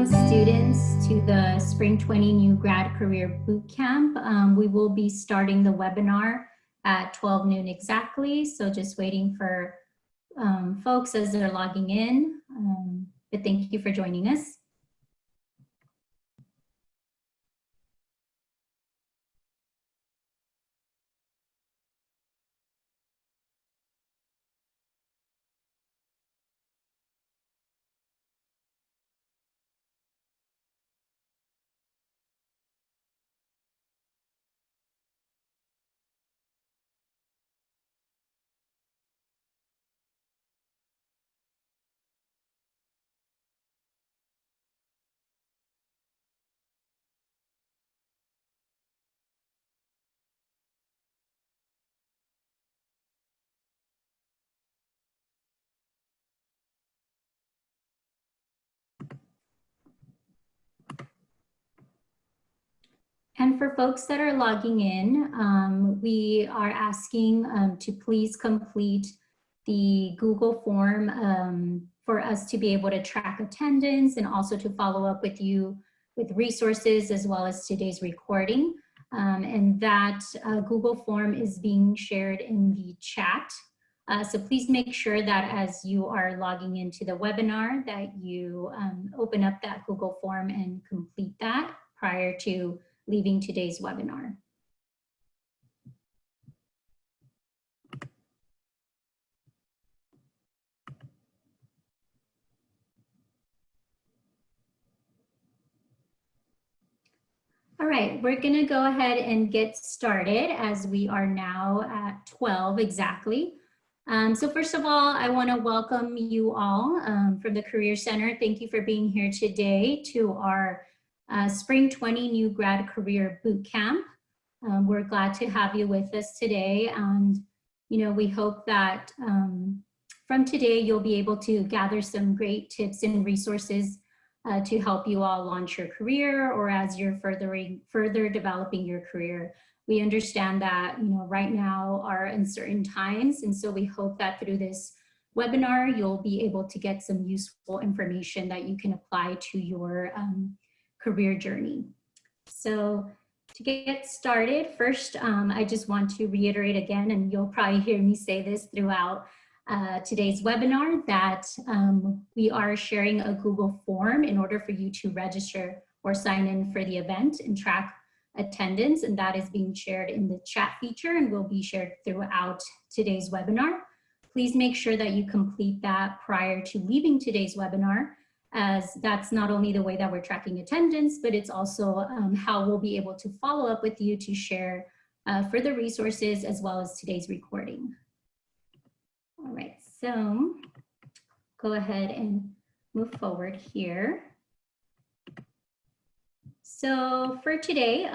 Welcome students to the Spring 20 New Grad Career Bootcamp. We will be starting the webinar at 12 noon exactly, so just waiting for folks as they're logging in, but thank you for joining us. And for folks that are logging in, we are asking to please complete the Google form for us to be able to track attendance and also to follow up with you with resources as well as today's recording. And that Google form is being shared in the chat. So please make sure that as you are logging into the webinar that you open up that Google form and complete that prior to leaving today's webinar. All right, we're gonna go ahead and get started as we are now at 12 exactly. So first of all, I wanna welcome you all from the Career Center. Thank you for being here today to our Spring 20 New Grad Career Bootcamp. We're glad to have you with us today, and we hope that from today you'll be able to gather some great tips and resources to help you all launch your career or as you're further developing your career. We understand that right now are uncertain times, and so we hope that through this webinar you'll be able to get some useful information that you can apply to your career journey. So to get started, first, I just want to reiterate again, and you'll probably hear me say this throughout today's webinar, that we are sharing a Google form in order for you to register or sign in for the event and track attendance, and that is being shared in the chat feature and will be shared throughout today's webinar. Please make sure that you complete that prior to leaving today's webinar, as that's not only the way that we're tracking attendance, but it's also how we'll be able to follow up with you to share further resources as well as today's recording. All right, so go ahead and move forward here. So for today,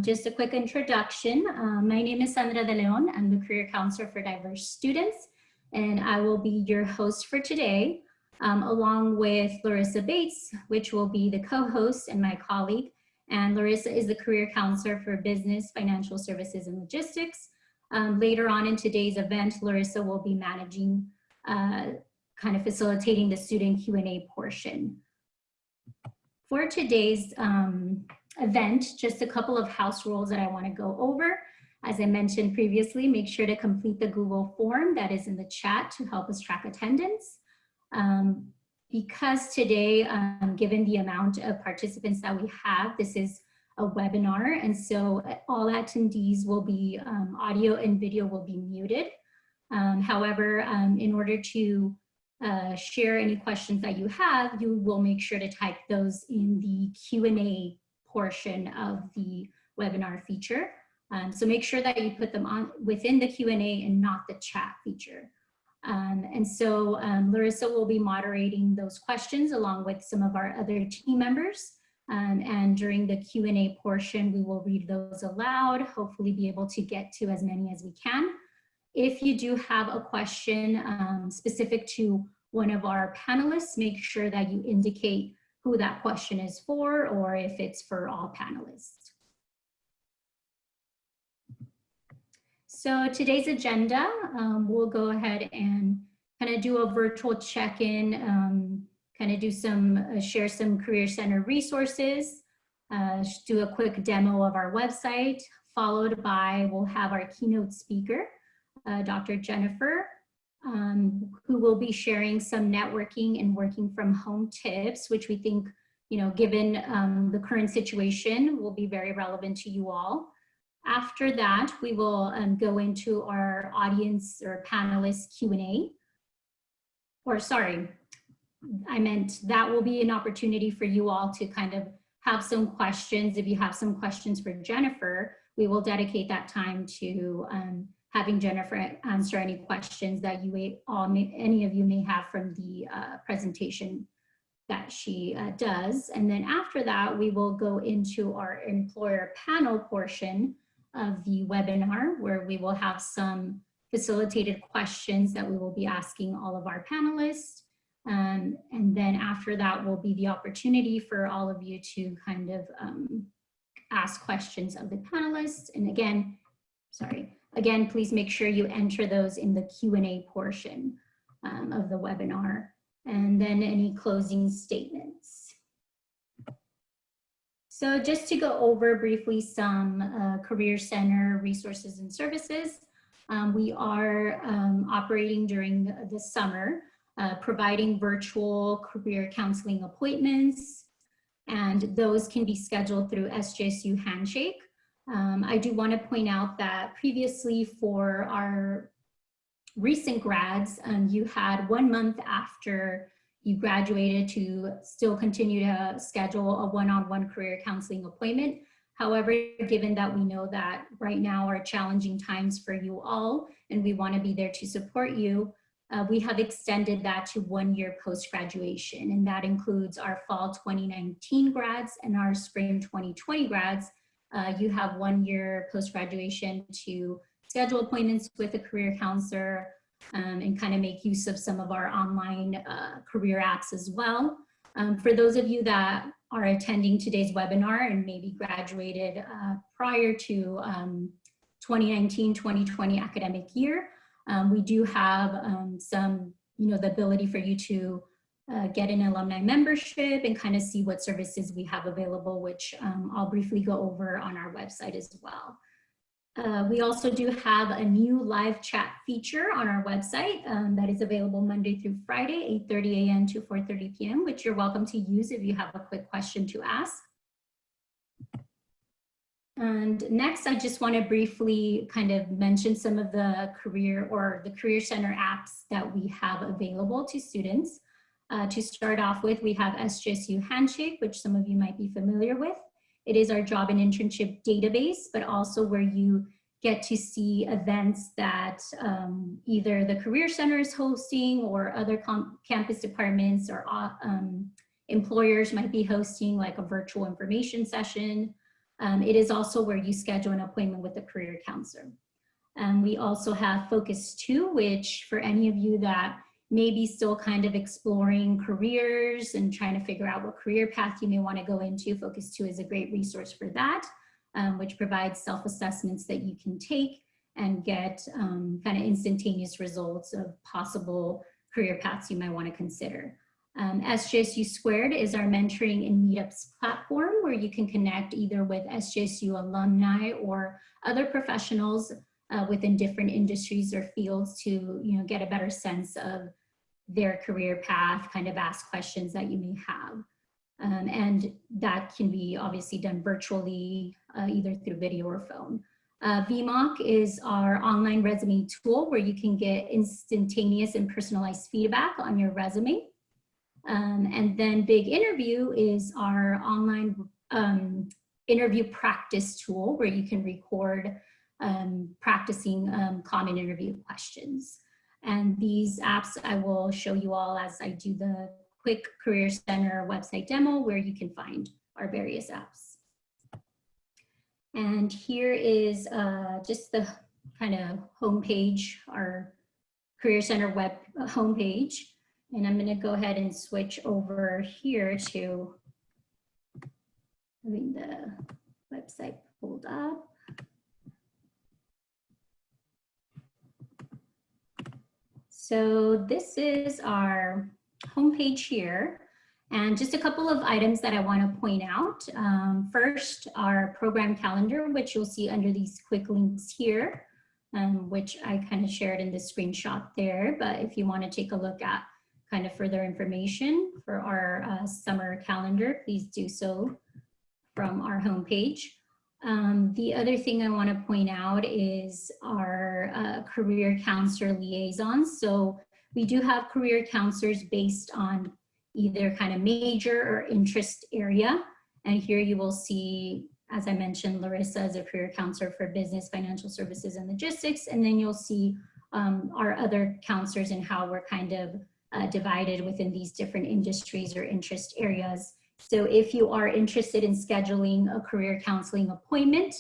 just a quick introduction. My name is Sandra De Leon. I'm the Career Counselor for Diverse Students, and I will be your host for today. Along with Larissa Bates, which will be the co-host and my colleague. And Larissa is the Career Counselor for Business, Financial Services, and Logistics. Later on in today's event, Larissa will be managing, kind of facilitating the student Q&A portion. For today's event, just a couple of house rules that I want to go over. As I mentioned previously, make sure to complete the Google form that is in the chat to help us track attendance. Because today, given the amount of participants that we have, this is a webinar, and so all attendees will be, audio and video will be muted. However, in order to share any questions that you have, you will make sure to type those in the Q&A portion of the webinar feature. So make sure that you put them on within the Q&A and not the chat feature. And so Larissa will be moderating those questions along with some of our other team members. And during the Q&A portion, we will read those aloud, hopefully be able to get to as many as we can. If you do have a question specific to one of our panelists, make sure that you indicate who that question is for or if it's for all panelists. So today's agenda, we'll go ahead and kind of do a virtual check-in, kind of do some, share some Career Center resources, do a quick demo of our website, followed by, we'll have our keynote speaker, Dr. Jennifer, who will be sharing some networking and working from home tips, which we think, given the current situation, will be very relevant to you all. After that, we will go into our audience or panelist Q&A. Or sorry, I meant that will be an opportunity for you all to kind of have some questions. If you have some questions for Jennifer, we will dedicate that time to having Jennifer answer any questions that any of you may have from the presentation that she does. And then after that, we will go into our employer panel portion of the webinar, where we will have some facilitated questions that we will be asking all of our panelists. And then after that will be the opportunity for all of you to kind of ask questions of the panelists. And again, please make sure you enter those in the Q&A portion of the webinar. And then any closing statements. So just to go over briefly some Career Center resources and services. We are operating during the summer, providing virtual career counseling appointments, and those can be scheduled through SJSU Handshake. I do want to point out that previously for our recent grads, you had 1 month after you graduated to still continue to schedule a one-on-one career counseling appointment. However, given that we know that right now are challenging times for you all, and we want to be there to support you, we have extended that to 1 year post-graduation, and that includes our fall 2019 grads and our spring 2020 grads. You have 1 year post-graduation to schedule appointments with a career counselor and kind of make use of some of our online career apps as well. For those of you that are attending today's webinar and maybe graduated prior to 2019-2020 academic year, we do have some, the ability for you to get an alumni membership and kind of see what services we have available, which I'll briefly go over on our website as well. We also do have a new live chat feature on our website that is available Monday through Friday, 8:30 a.m. to 4:30 p.m., which you're welcome to use if you have a quick question to ask. And next, I just want to briefly kind of mention some of the Career Center apps that we have available to students. To start off with, we have SJSU Handshake, which some of you might be familiar with. It is our job and internship database, but also where you get to see events that either the Career Center is hosting or other campus departments or employers might be hosting, like a virtual information session. It is also where you schedule an appointment with a career counselor. We also have Focus 2, which for any of you that may be still kind of exploring careers and trying to figure out what career path you may want to go into, Focus 2 is a great resource for that, which provides self-assessments that you can take and get kind of instantaneous results of possible career paths you might want to consider. SJSU Squared is our mentoring and meetups platform where you can connect either with SJSU alumni or other professionals within different industries or fields to get a better sense of their career path, kind of ask questions that you may have. And that can be obviously done virtually, either through video or phone. VMOC is our online resume tool where you can get instantaneous and personalized feedback on your resume. And then Big Interview is our online interview practice tool where you can record practicing common interview questions. And these apps I will show you all as I do the quick Career Center website demo where you can find our various apps. And here is just the kind of homepage, our Career Center web homepage. And I'm going to go ahead and switch over here to having the website pulled up. So this is our homepage here. And just a couple of items that I want to point out. First, our program calendar, which you'll see under these quick links here, which I kind of shared in the screenshot there. But if you want to take a look at kind of further information for our summer calendar, please do so from our homepage. The other thing I want to point out is our career counselor liaisons. So we do have career counselors based on either kind of major or interest area. And here you will see, as I mentioned, Larissa as a career counselor for business, financial services, and logistics. And then you'll see our other counselors and how we're kind of divided within these different industries or interest areas. So if you are interested in scheduling a career counseling appointment,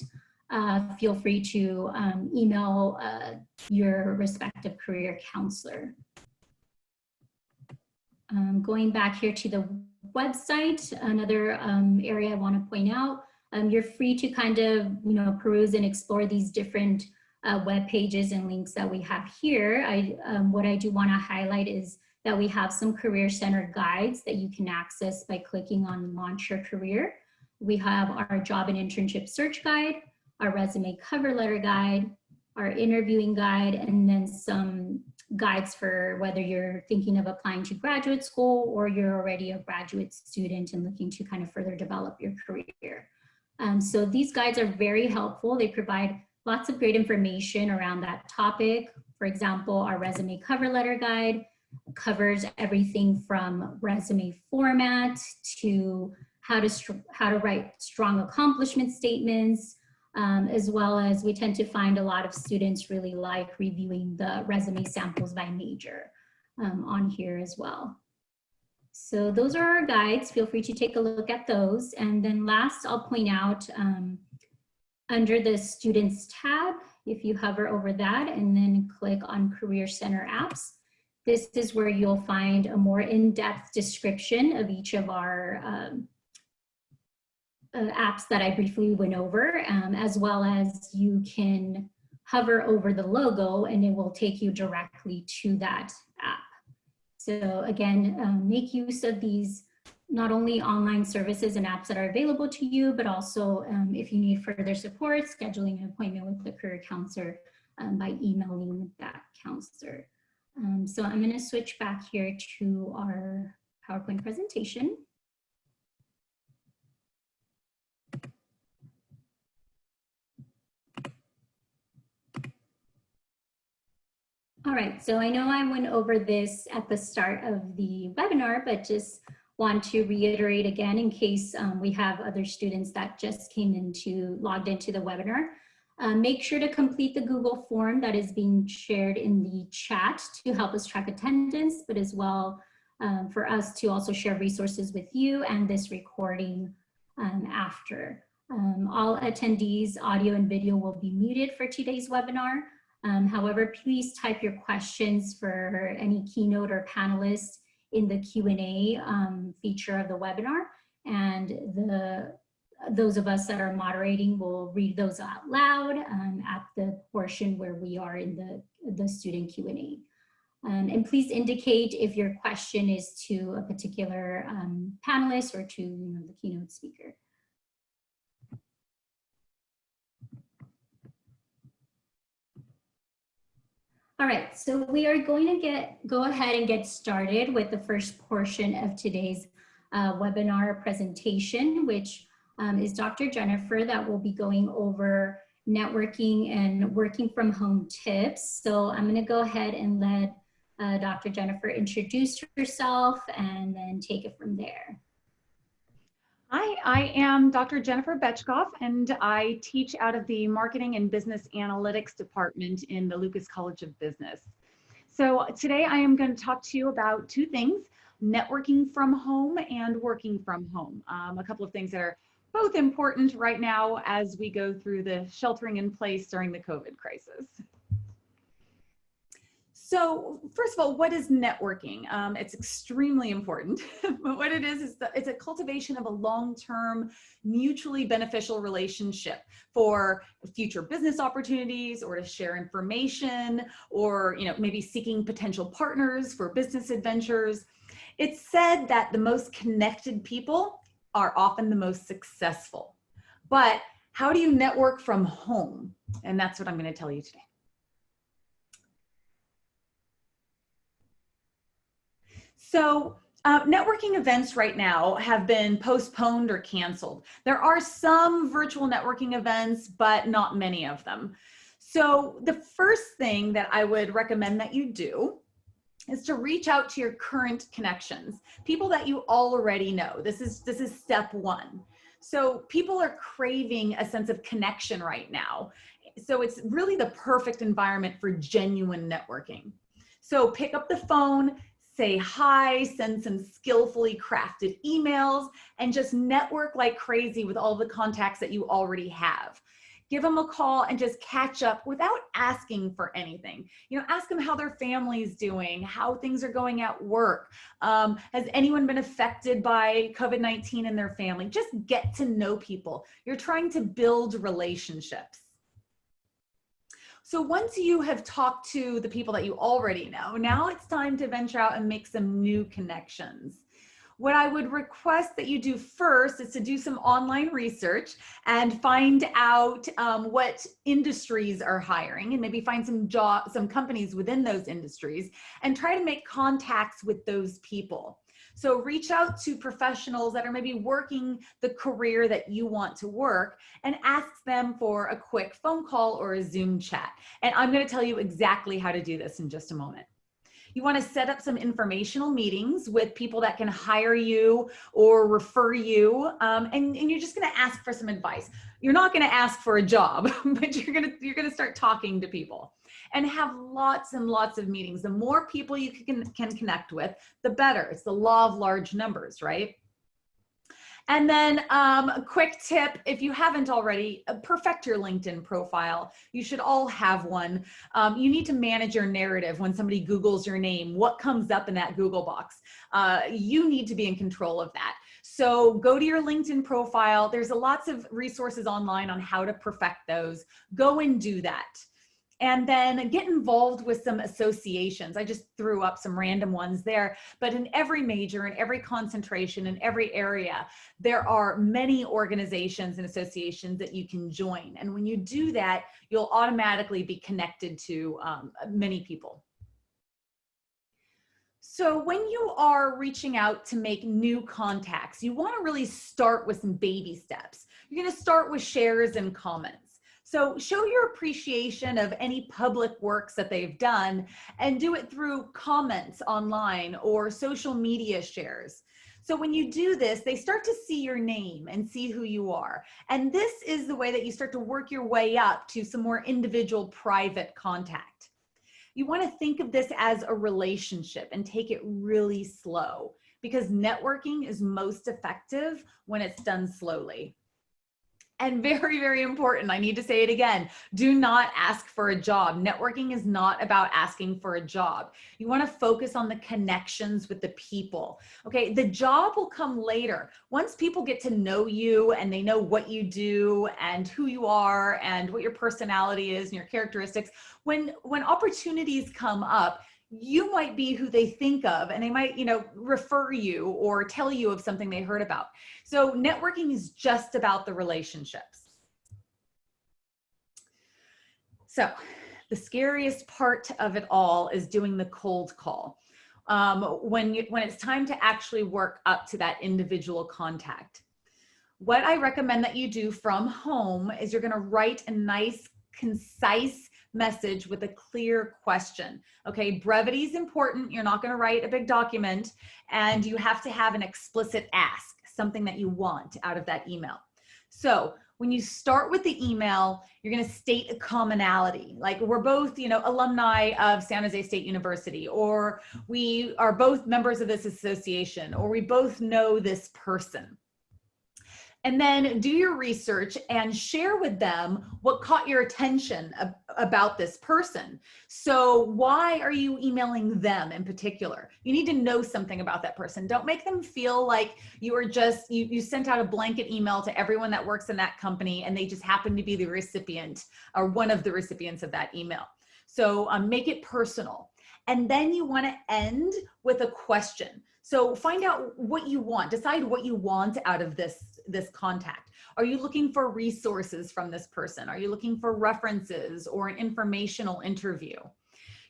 feel free to email your respective career counselor. Going back here to the website, another area I want to point out, you're free to kind of, peruse and explore these different web pages and links that we have here. What I do want to highlight is that we have some career center guides that you can access by clicking on Launch Your Career. We have our job and internship search guide, our resume cover letter guide, our interviewing guide, and then some guides for whether you're thinking of applying to graduate school or you're already a graduate student and looking to kind of further develop your career. So these guides are very helpful. They provide lots of great information around that topic. For example, our resume cover letter guide covers everything from resume format to how to write strong accomplishment statements, as well as we tend to find a lot of students really like reviewing the resume samples by major on here as well. So those are our guides. Feel free to take a look at those. And then last, I'll point out under the Students tab, if you hover over that and then click on Career Center apps, this is where you'll find a more in-depth description of each of our apps that I briefly went over, as well as you can hover over the logo and it will take you directly to that app. So again, make use of these not only online services and apps that are available to you, but also if you need further support, scheduling an appointment with the career counselor by emailing that counselor. So I'm going to switch back here to our PowerPoint presentation. All right, so I know I went over this at the start of the webinar, but just want to reiterate again in case we have other students that just logged into the webinar. Make sure to complete the Google form that is being shared in the chat to help us track attendance, but as well for us to also share resources with you and this recording after. All attendees' audio and video will be muted for today's webinar. However, please type your questions for any keynote or panelists in the Q&A feature of the webinar, and those of us that are moderating will read those out loud at the portion where we are in the student Q&A. And please indicate if your question is to a particular panelist or to the keynote speaker. All right, so we are going to go ahead and get started with the first portion of today's webinar presentation, which is Dr. Jennifer that will be going over networking and working from home tips. So I'm gonna go ahead and let Dr. Jennifer introduce herself and then take it from there. Hi, I am Dr. Jennifer Betchkoff, and I teach out of the Marketing and Business Analytics Department in the Lucas College of Business. So today I am going to talk to you about two things, networking from home and working from home. A couple of things that are both important right now as we go through the sheltering in place during the COVID crisis. So first of all, what is networking? It's extremely important, but what it is it's a cultivation of a long-term, mutually beneficial relationship for future business opportunities or to share information or maybe seeking potential partners for business adventures. It's said that the most connected people are often the most successful. But how do you network from home? And that's what I'm going to tell you today. So networking events right now have been postponed or canceled. There are some virtual networking events, but not many of them. So the first thing that I would recommend that you do is to reach out to your current connections, people that you already know. This is step one. So people are craving a sense of connection right now. So it's really the perfect environment for genuine networking. So pick up the phone, say hi, send some skillfully crafted emails, and just network like crazy with all the contacts that you already have. Give them a call and just catch up without asking for anything. Ask them how their family's doing, how things are going at work. Has anyone been affected by COVID-19 in their family? Just get to know people. You're trying to build relationships. So once you have talked to the people that you already know, now it's time to venture out and make some new connections. What I would request that you do first is to do some online research and find out what industries are hiring, and maybe find some companies within those industries and try to make contacts with those people. So reach out to professionals that are maybe working the career that you want to work and ask them for a quick phone call or a Zoom chat. And I'm going to tell you exactly how to do this in just a moment. You want to set up some informational meetings with people that can hire you or refer you, and you're just going to ask for some advice. You're not going to ask for a job, but you're going to start talking to people and have lots and lots of meetings. The more people you can connect with, the better. It's the law of large numbers, right? And then a quick tip, if you haven't already, perfect your LinkedIn profile. You should all have one. You need to manage your narrative when somebody Googles your name. What comes up in that Google box? You need to be in control of that. So go to your LinkedIn profile. There's lots of resources online on how to perfect those. Go and do that. And then get involved with some associations. I just threw up some random ones there, but in every major, in every concentration, in every area, there are many organizations and associations that you can join. And when you do that, you'll automatically be connected to many people. So when you are reaching out to make new contacts, you want to really start with some baby steps. You're going to start with shares and comments. So show your appreciation of any public works that they've done and do it through comments online or social media shares. So when you do this, they start to see your name and see who you are. And this is the way that you start to work your way up to some more individual private contact. You want to think of this as a relationship and take it really slow, because networking is most effective when it's done slowly. And very, very important, I need to say it again, do not ask for a job. Networking is not about asking for a job. You want to focus on the connections with the people. Okay, the job will come later. Once people get to know you and they know what you do and who you are and what your personality is and your characteristics, when opportunities come up, you might be who they think of, and they might, refer you or tell you of something they heard about. So networking is just about the relationships. So the scariest part of it all is doing the cold call. When it's time to actually work up to that individual contact. What I recommend that you do from home is you're going to write a nice, concise message with a clear question. Okay, brevity is important. You're not going to write a big document, and you have to have an explicit ask, something that you want out of that email. So when you start with the email, you're going to state a commonality. Like, we're both, alumni of San Jose State University, or we are both members of this association, or we both know this person. And then do your research and share with them what caught your attention about this person. So why are you emailing them in particular? You need to know something about that person. Don't make them feel like you are just, you sent out a blanket email to everyone that works in that company and they just happen to be the recipient or one of the recipients of that email. So make it personal. And then you want to end with a question. So find out what you want, decide what you want out of this contact. Are you looking for resources from this person? Are you looking for references or an informational interview?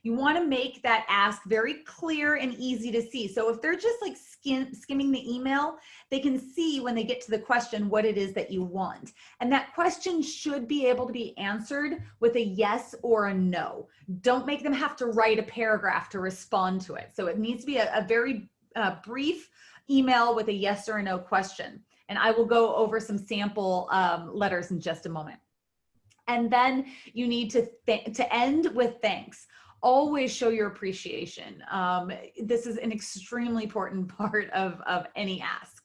You want to make that ask very clear and easy to see. So if they're just like skimming the email, they can see when they get to the question what it is that you want. And that question should be able to be answered with a yes or a no. Don't make them have to write a paragraph to respond to it. So it needs to be a very brief email with a yes or a no question. And I will go over some sample letters in just a moment. And then you need to end with thanks. Always show your appreciation. This is an extremely important part of any ask.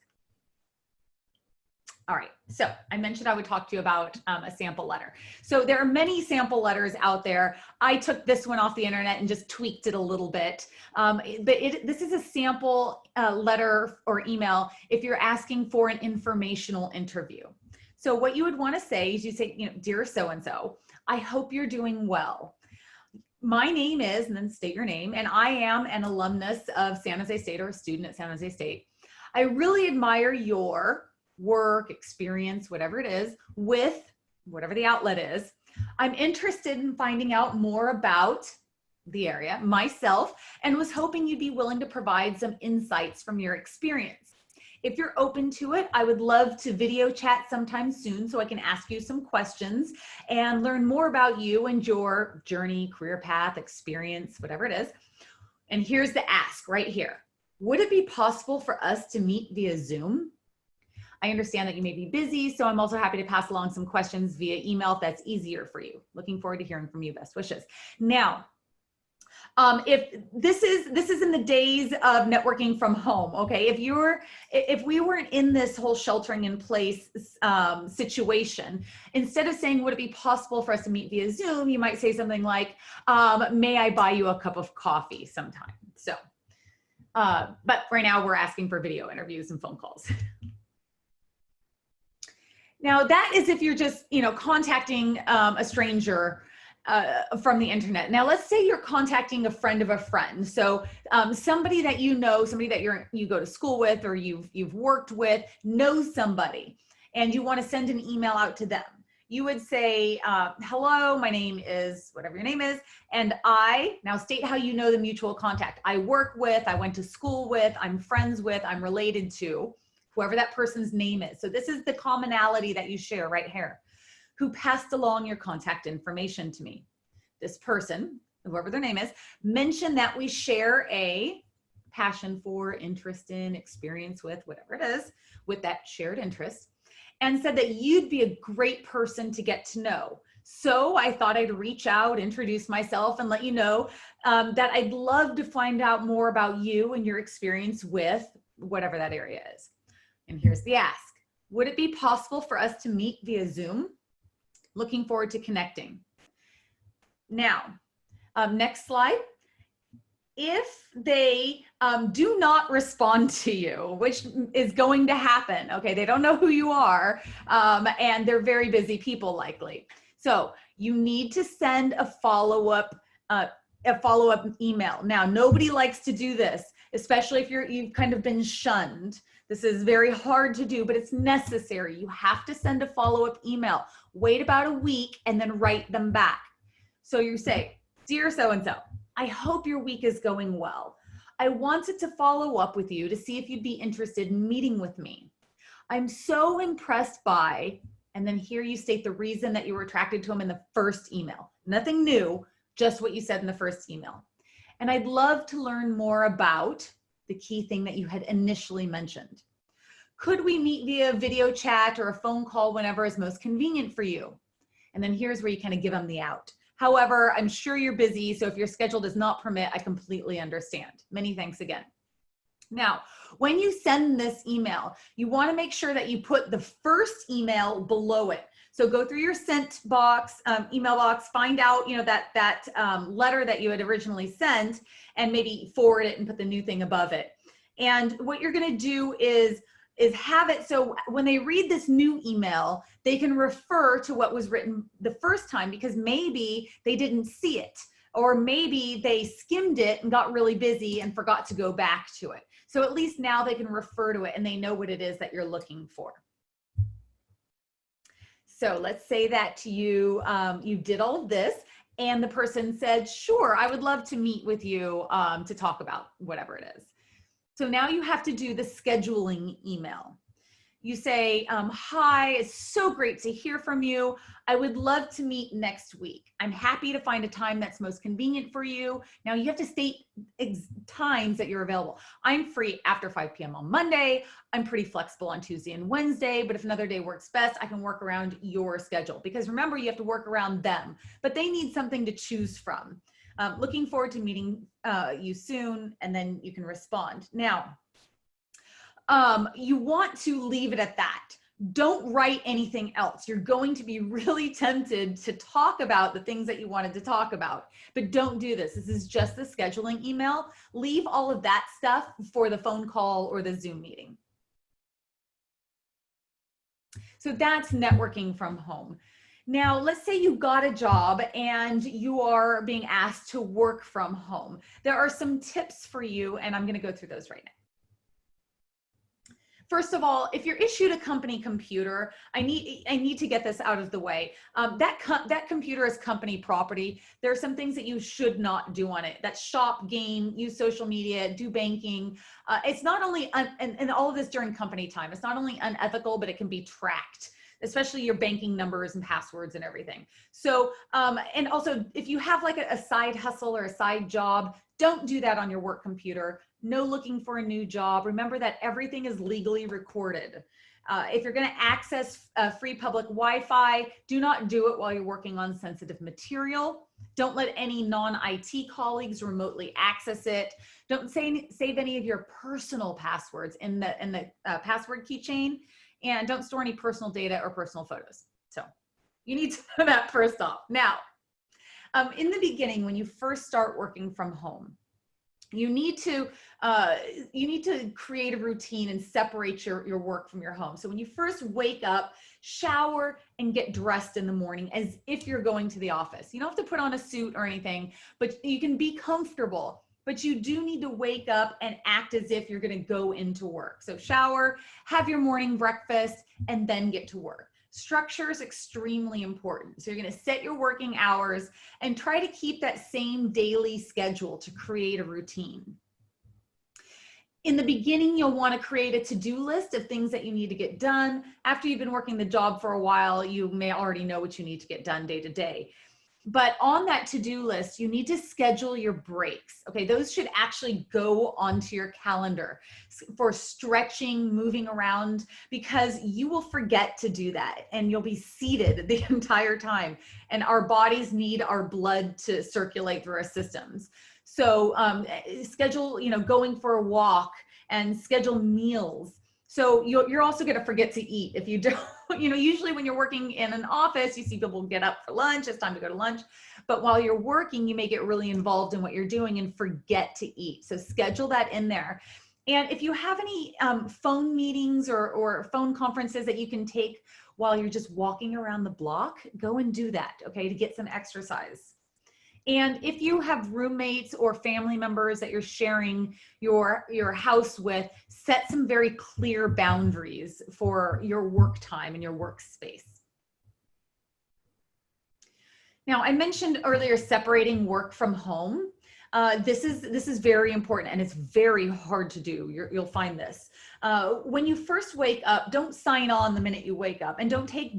All right, so I mentioned I would talk to you about a sample letter. So there are many sample letters out there. I took this one off the internet and just tweaked it a little bit. But this is a sample letter or email if you're asking for an informational interview. So what you would want to say is you say, you know, dear so-and-so, I hope you're doing well. My name is, and then state your name, and I am an alumnus of San Jose State or a student at San Jose State. I really admire your work, experience, whatever it is, with whatever the outlet is. I'm interested in finding out more about the area myself and was hoping you'd be willing to provide some insights from your experience. If you're open to it, I would love to video chat sometime soon so I can ask you some questions and learn more about you and your journey, career path, experience, whatever it is. And here's the ask right here. Would it be possible for us to meet via Zoom? I understand that you may be busy, so I'm also happy to pass along some questions via email if that's easier for you. Looking forward to hearing from you. Best wishes. Now, if this is in the days of networking from home, okay? If we weren't in this whole sheltering in place situation, instead of saying, would it be possible for us to meet via Zoom, you might say something like, may I buy you a cup of coffee sometime? So, but right now we're asking for video interviews and phone calls. Now that is if you're just, you know, contacting a stranger from the internet. Now, let's say you're contacting a friend of a friend. So somebody that you know, somebody that you go to school with or you've worked with, knows somebody, and you want to send an email out to them. You would say, hello, my name is whatever your name is, and now state how you know the mutual contact. I work with, I went to school with, I'm friends with, I'm related to, whoever that person's name is. So this is the commonality that you share right here. Who passed along your contact information to me. This person, whoever their name is, mentioned that we share a passion for, interest in, experience with, whatever it is, with that shared interest, and said that you'd be a great person to get to know. So I thought I'd reach out, introduce myself, and let you know that I'd love to find out more about you and your experience with whatever that area is. And here's the ask. Would it be possible for us to meet via Zoom? Looking forward to connecting. Now, next slide. If they do not respond to you, which is going to happen, okay, they don't know who you are, and they're very busy people likely. So you need to send a follow-up email. Now, nobody likes to do this, especially if you've kind of been shunned. This is very hard to do, but it's necessary. You have to send a follow-up email. Wait about a week and then write them back. So you say, dear so-and-so, I hope your week is going well. I wanted to follow up with you to see if you'd be interested in meeting with me. I'm so impressed by, and then here you state the reason that you were attracted to him in the first email. Nothing new, just what you said in the first email. And I'd love to learn more about the key thing that you had initially mentioned. Could we meet via video chat or a phone call whenever is most convenient for you? And then here's where you kind of give them the out. However, I'm sure you're busy, so if your schedule does not permit, I completely understand. Many thanks again. Now, when you send this email, you want to make sure that you put the first email below it. So go through your sent box, email box, find out, you know, that letter that you had originally sent, and maybe forward it and put the new thing above it. And what you're going to do is have it so when they read this new email, they can refer to what was written the first time because maybe they didn't see it or maybe they skimmed it and got really busy and forgot to go back to it. So at least now they can refer to it and they know what it is that you're looking for. So let's say that to you, you did all of this and the person said, sure, I would love to meet with you to talk about whatever it is. So now you have to do the scheduling email. You say, hi, it's so great to hear from you. I would love to meet next week. I'm happy to find a time that's most convenient for you. Now you have to state times that you're available. I'm free after 5 p.m. on Monday. I'm pretty flexible on Tuesday and Wednesday, but if another day works best, I can work around your schedule. Because remember, you have to work around them, but they need something to choose from. Looking forward to meeting you soon, and then you can respond. Now, you want to leave it at that. Don't write anything else. You're going to be really tempted to talk about the things that you wanted to talk about, but don't do this. This is just the scheduling email. Leave all of that stuff for the phone call or the Zoom meeting. So that's networking from home. Now, let's say you got a job and you are being asked to work from home. There are some tips for you, and I'm going to go through those right now. First of all, if you're issued a company computer, I need to get this out of the way. That computer is company property. There are some things that you should not do on it. That's shop, game, use social media, do banking. It's not only, and all of this during company time, it's not only unethical, but it can be tracked, especially your banking numbers and passwords and everything. So, and also if you have like a side hustle or a side job, don't do that on your work computer. No looking for a new job. Remember that everything is legally recorded. If you're going to access free public Wi-Fi, do not do it while you're working on sensitive material. Don't let any non-IT colleagues remotely access it. Don't save any of your personal passwords in the password keychain, and don't store any personal data or personal photos. So you need to know that first off. Now, in the beginning, when you first start working from home, you need to create a routine and separate your work from your home. So when you first wake up, shower and get dressed in the morning as if you're going to the office. You don't have to put on a suit or anything, but you can be comfortable. But you do need to wake up and act as if you're going to go into work. So shower, have your morning breakfast, and then get to work. Structure is extremely important. So you're going to set your working hours and try to keep that same daily schedule to create a routine. In the beginning, you'll want to create a to-do list of things that you need to get done. After you've been working the job for a while, you may already know what you need to get done day to day. But on that to-do list, you need to schedule your breaks. Okay, those should actually go onto your calendar for stretching, moving around, because you will forget to do that and you'll be seated the entire time. And our bodies need our blood to circulate through our systems. So schedule, going for a walk and schedule meals. So you're also going to forget to eat if you don't. Usually when you're working in an office, you see people get up for lunch, it's time to go to lunch. But while you're working, you may get really involved in what you're doing and forget to eat. So schedule that in there. And if you have any phone meetings or phone conferences that you can take while you're just walking around the block, go and do that, okay, to get some exercise. And if you have roommates or family members that you're sharing your house with, set some very clear boundaries for your work time and your workspace. Now, I mentioned earlier separating work from home. This is very important, and it's very hard to do. You'll find this. When you first wake up, don't sign on the minute you wake up, and don't take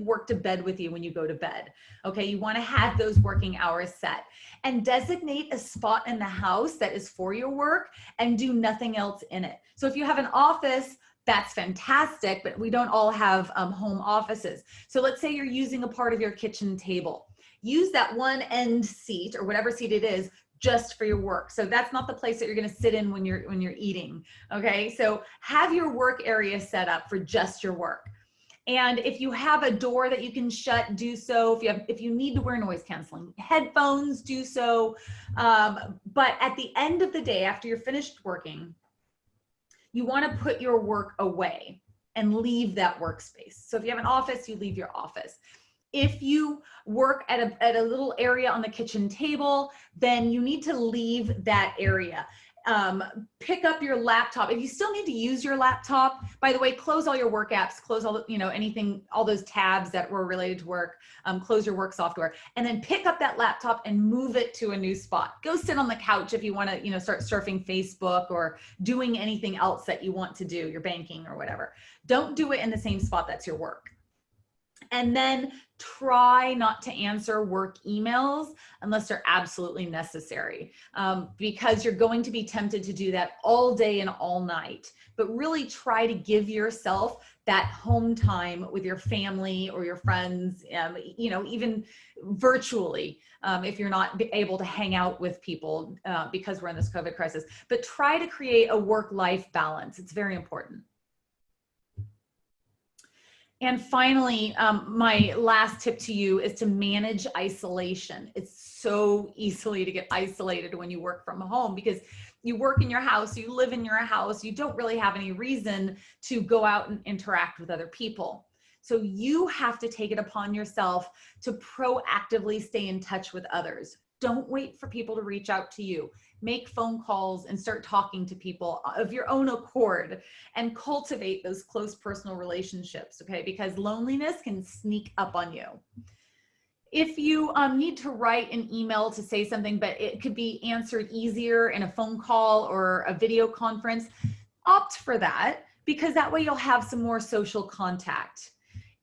work to bed with you when you go to bed. Okay, you want to have those working hours set, and designate a spot in the house that is for your work, and do nothing else in it. So if you have an office, that's fantastic, but we don't all have home offices. So let's say you're using a part of your kitchen table. Use that one end seat or whatever seat it is just for your work. So that's not the place that you're going to sit in when you're eating. Okay, so have your work area set up for just your work. And if you have a door that you can shut, do so. If you need to wear noise canceling headphones, do so. But at the end of the day, after you're finished working, you want to put your work away and leave that workspace. So if you have an office, you leave your office. If you work at a little area on the kitchen table, then you need to leave that area. Pick up your laptop. If you still need to use your laptop, by the way, close all your work apps, close all, anything, all those tabs that were related to work, close your work software, and then pick up that laptop and move it to a new spot. Go sit on the couch if you want to, start surfing Facebook or doing anything else that you want to do, your banking or whatever. Don't do it in the same spot that's your work. And then try not to answer work emails unless they're absolutely necessary, because you're going to be tempted to do that all day and all night. But really try to give yourself that home time with your family or your friends, even virtually, if you're not able to hang out with people because we're in this COVID crisis. But try to create a work-life balance. It's very important. And finally, my last tip to you is to manage isolation. It's so easily to get isolated when you work from home because you work in your house, you live in your house, you don't really have any reason to go out and interact with other people. So you have to take it upon yourself to proactively stay in touch with others. Don't wait for people to reach out to you. Make phone calls and start talking to people of your own accord and cultivate those close personal relationships, okay? Because loneliness can sneak up on you. If you need to write an email to say something, but it could be answered easier in a phone call or a video conference, opt for that because that way you'll have some more social contact.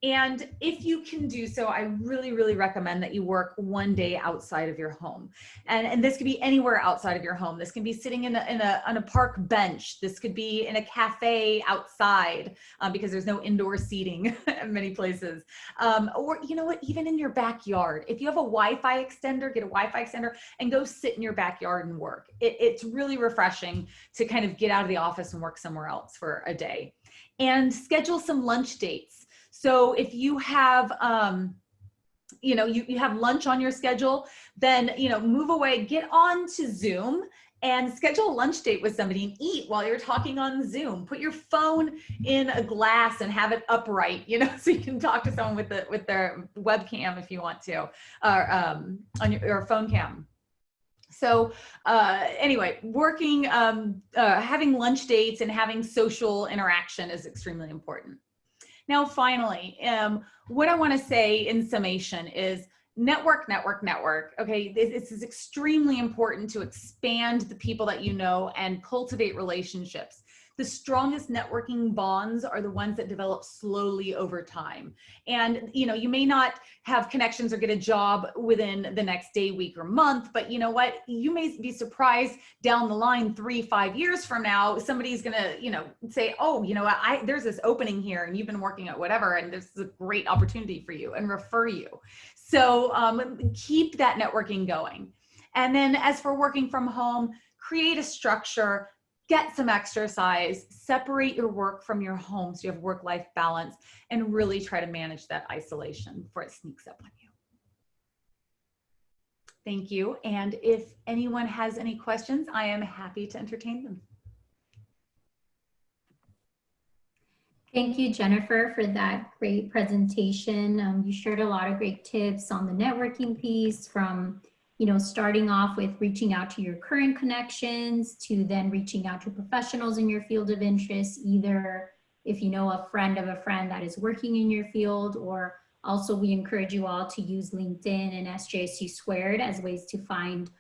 And if you can do so, I really, really recommend that you work one day outside of your home. And this could be anywhere outside of your home. This can be sitting on a park bench. This could be in a cafe outside because there's no indoor seating in many places. Or you know what, even in your backyard. If you have a Wi-Fi extender, get a Wi-Fi extender and go sit in your backyard and work. It's really refreshing to kind of get out of the office and work somewhere else for a day. And schedule some lunch dates. So if you have, you have lunch on your schedule, then, move away, get on to Zoom and schedule a lunch date with somebody and eat while you're talking on Zoom. Put your phone in a glass and have it upright, so you can talk to someone with their webcam if you want to, or on your phone cam. So anyway, working, having lunch dates and having social interaction is extremely important. Now, finally, what I want to say in summation is network, network, network. Okay, this is extremely important to expand the people that you know and cultivate relationships. The strongest networking bonds are the ones that develop slowly over time. And, you may not have connections or get a job within the next day, week, or month, but you know what? You may be surprised down the line 3-5 years from now, somebody's going to, say, oh, there's this opening here and you've been working at whatever, and this is a great opportunity for you and refer you. So keep that networking going. And then as for working from home, create a structure. Get some exercise, separate your work from your home so you have work-life balance, and really try to manage that isolation before it sneaks up on you. Thank you. And if anyone has any questions, I am happy to entertain them. Thank you, Jennifer, for that great presentation. You shared a lot of great tips on the networking piece, from starting off with reaching out to your current connections to then reaching out to professionals in your field of interest, either if you know a friend of a friend that is working in your field, or also we encourage you all to use LinkedIn and SJSU Squared as ways to find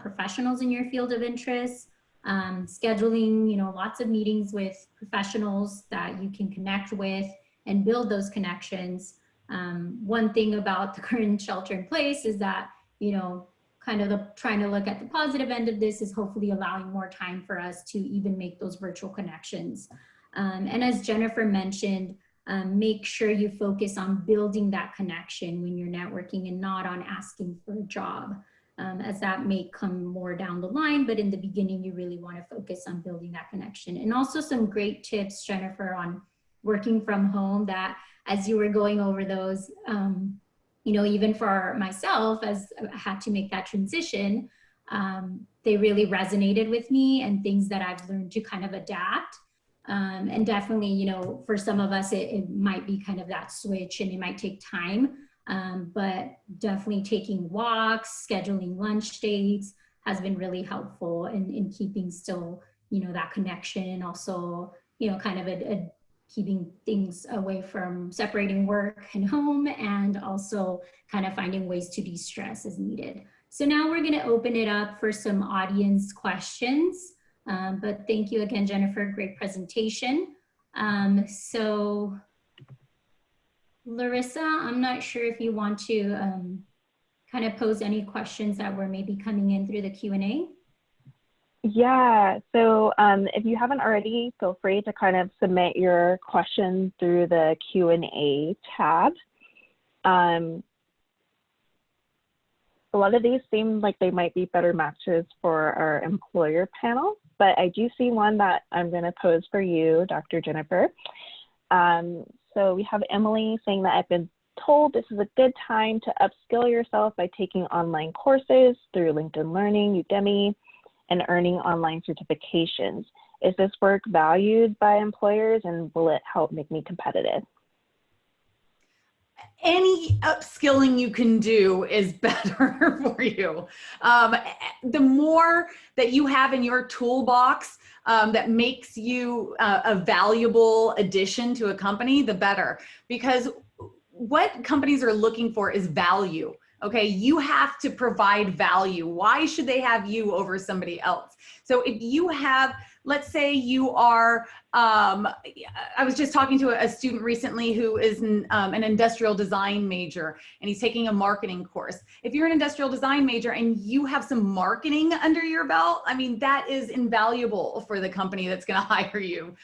professionals in your field of interest. Scheduling, lots of meetings with professionals that you can connect with and build those connections. One thing about the current shelter in place is that, kind of trying to look at the positive end of this is hopefully allowing more time for us to even make those virtual connections. And as Jennifer mentioned, make sure you focus on building that connection when you're networking and not on asking for a job, as that may come more down the line, but in the beginning, you really want to focus on building that connection. And also some great tips, Jennifer, on working from home, that as you were going over those, even for myself, as I had to make that transition, they really resonated with me, and things that I've learned to kind of adapt. And definitely, for some of us, it might be kind of that switch and it might take time. but definitely taking walks, scheduling lunch dates has been really helpful in keeping still, that connection, and also, kind of keeping things away from separating work and home, and also kind of finding ways to de-stress as needed. So now we're going to open it up for some audience questions. But thank you again, Jennifer, great presentation. So Larissa, I'm not sure if you want to kind of pose any questions that were maybe coming in through the Q&A. Yeah, so if you haven't already, feel free to kind of submit your questions through the Q&A tab. A lot of these seem like they might be better matches for our employer panel, but I do see one that I'm going to pose for you, Dr. Jennifer. So we have Emily saying that I've been told this is a good time to upskill yourself by taking online courses through LinkedIn Learning, Udemy, and earning online certifications. Is this work valued by employers, and will it help make me competitive? Any upskilling you can do is better for you. The more that you have in your toolbox that makes you a valuable addition to a company, the better. Because what companies are looking for is value. Okay, you have to provide value. Why should they have you over somebody else? So if you have, let's say you are, I was just talking to a student recently who is an industrial design major, and he's taking a marketing course. If you're an industrial design major and you have some marketing under your belt, I mean, that is invaluable for the company that's going to hire you.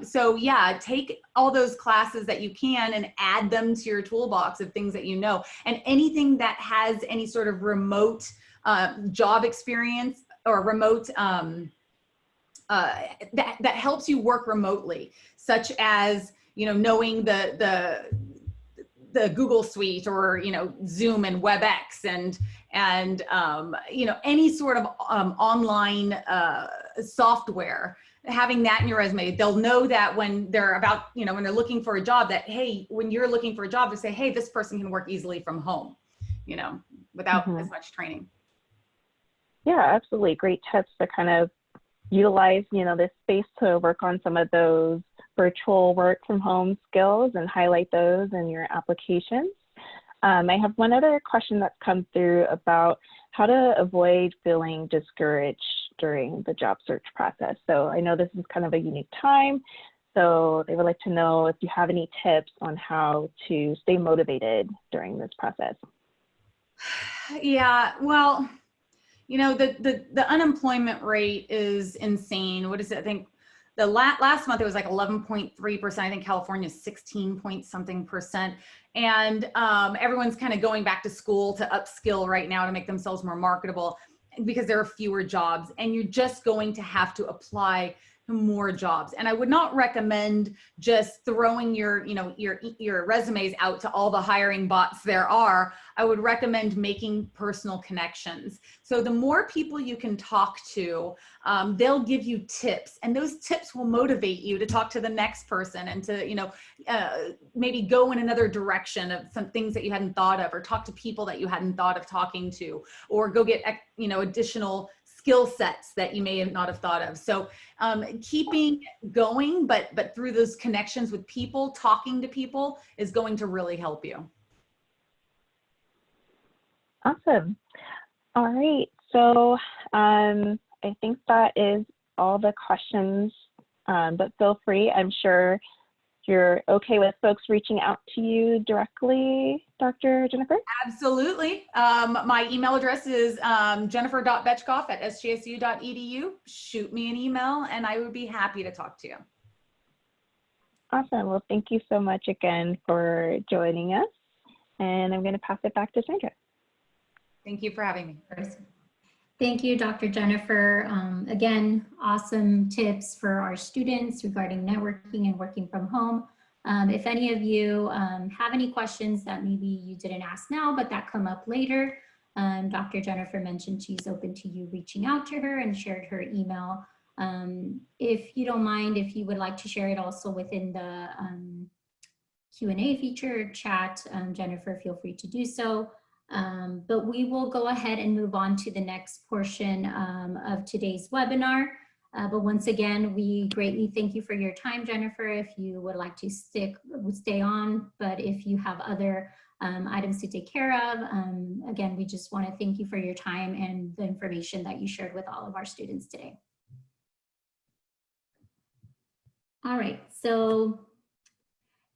So yeah, take all those classes that you can and add them to your toolbox of things that you know. And anything that has any sort of remote job experience or remote that helps you work remotely, such as, knowing the Google Suite, or, Zoom and WebEx, and any sort of online software. Having that in your resume, they'll know that when they're about, when they're looking for a job, that, hey, when you're looking for a job, to say, hey, this person can work easily from home, without as much training. Yeah, absolutely. Great tips to kind of utilize, this space to work on some of those virtual work from home skills and highlight those in your applications. I have one other question that's come through about how to avoid feeling discouraged during the job search process. So I know this is kind of a unique time, so they would like to know if you have any tips on how to stay motivated during this process. Yeah, well, the unemployment rate is insane. What is it? I think the last month it was like 11.3%. I think California is 16 point something percent. And everyone's kind of going back to school to upskill right now to make themselves more marketable, because there are fewer jobs, and you're just going to have to apply more jobs. And I would not recommend just throwing your resumes out to all the hiring bots there are. I would recommend making personal connections. So the more people you can talk to, they'll give you tips, and those tips will motivate you to talk to the next person, and to, maybe go in another direction of some things that you hadn't thought of, or talk to people that you hadn't thought of talking to, or go get, additional skill sets that you may not have thought of. So keeping going, but through those connections with people, talking to people, is going to really help you. Awesome. All right. So I think that is all the questions, but feel free. I'm sure you're okay with folks reaching out to you directly, Dr. Jennifer? Absolutely. My email address is jennifer.betchkoff@sgsu.edu. Shoot me an email and I would be happy to talk to you. Awesome. Well, thank you so much again for joining us. And I'm going to pass it back to Sandra. Thank you for having me. Thank you, Dr. Jennifer. Again, awesome tips for our students regarding networking and working from home. If any of you have any questions that maybe you didn't ask now, but that come up later, Dr. Jennifer mentioned she's open to you reaching out to her, and shared her email. If you don't mind, if you would like to share it also within the Q&A feature or chat, Jennifer, feel free to do so. But we will go ahead and move on to the next portion of today's webinar. But once again, we greatly thank you for your time, Jennifer, if you would like to stay on. But if you have other items to take care of, again, we just want to thank you for your time and the information that you shared with all of our students today. All right, so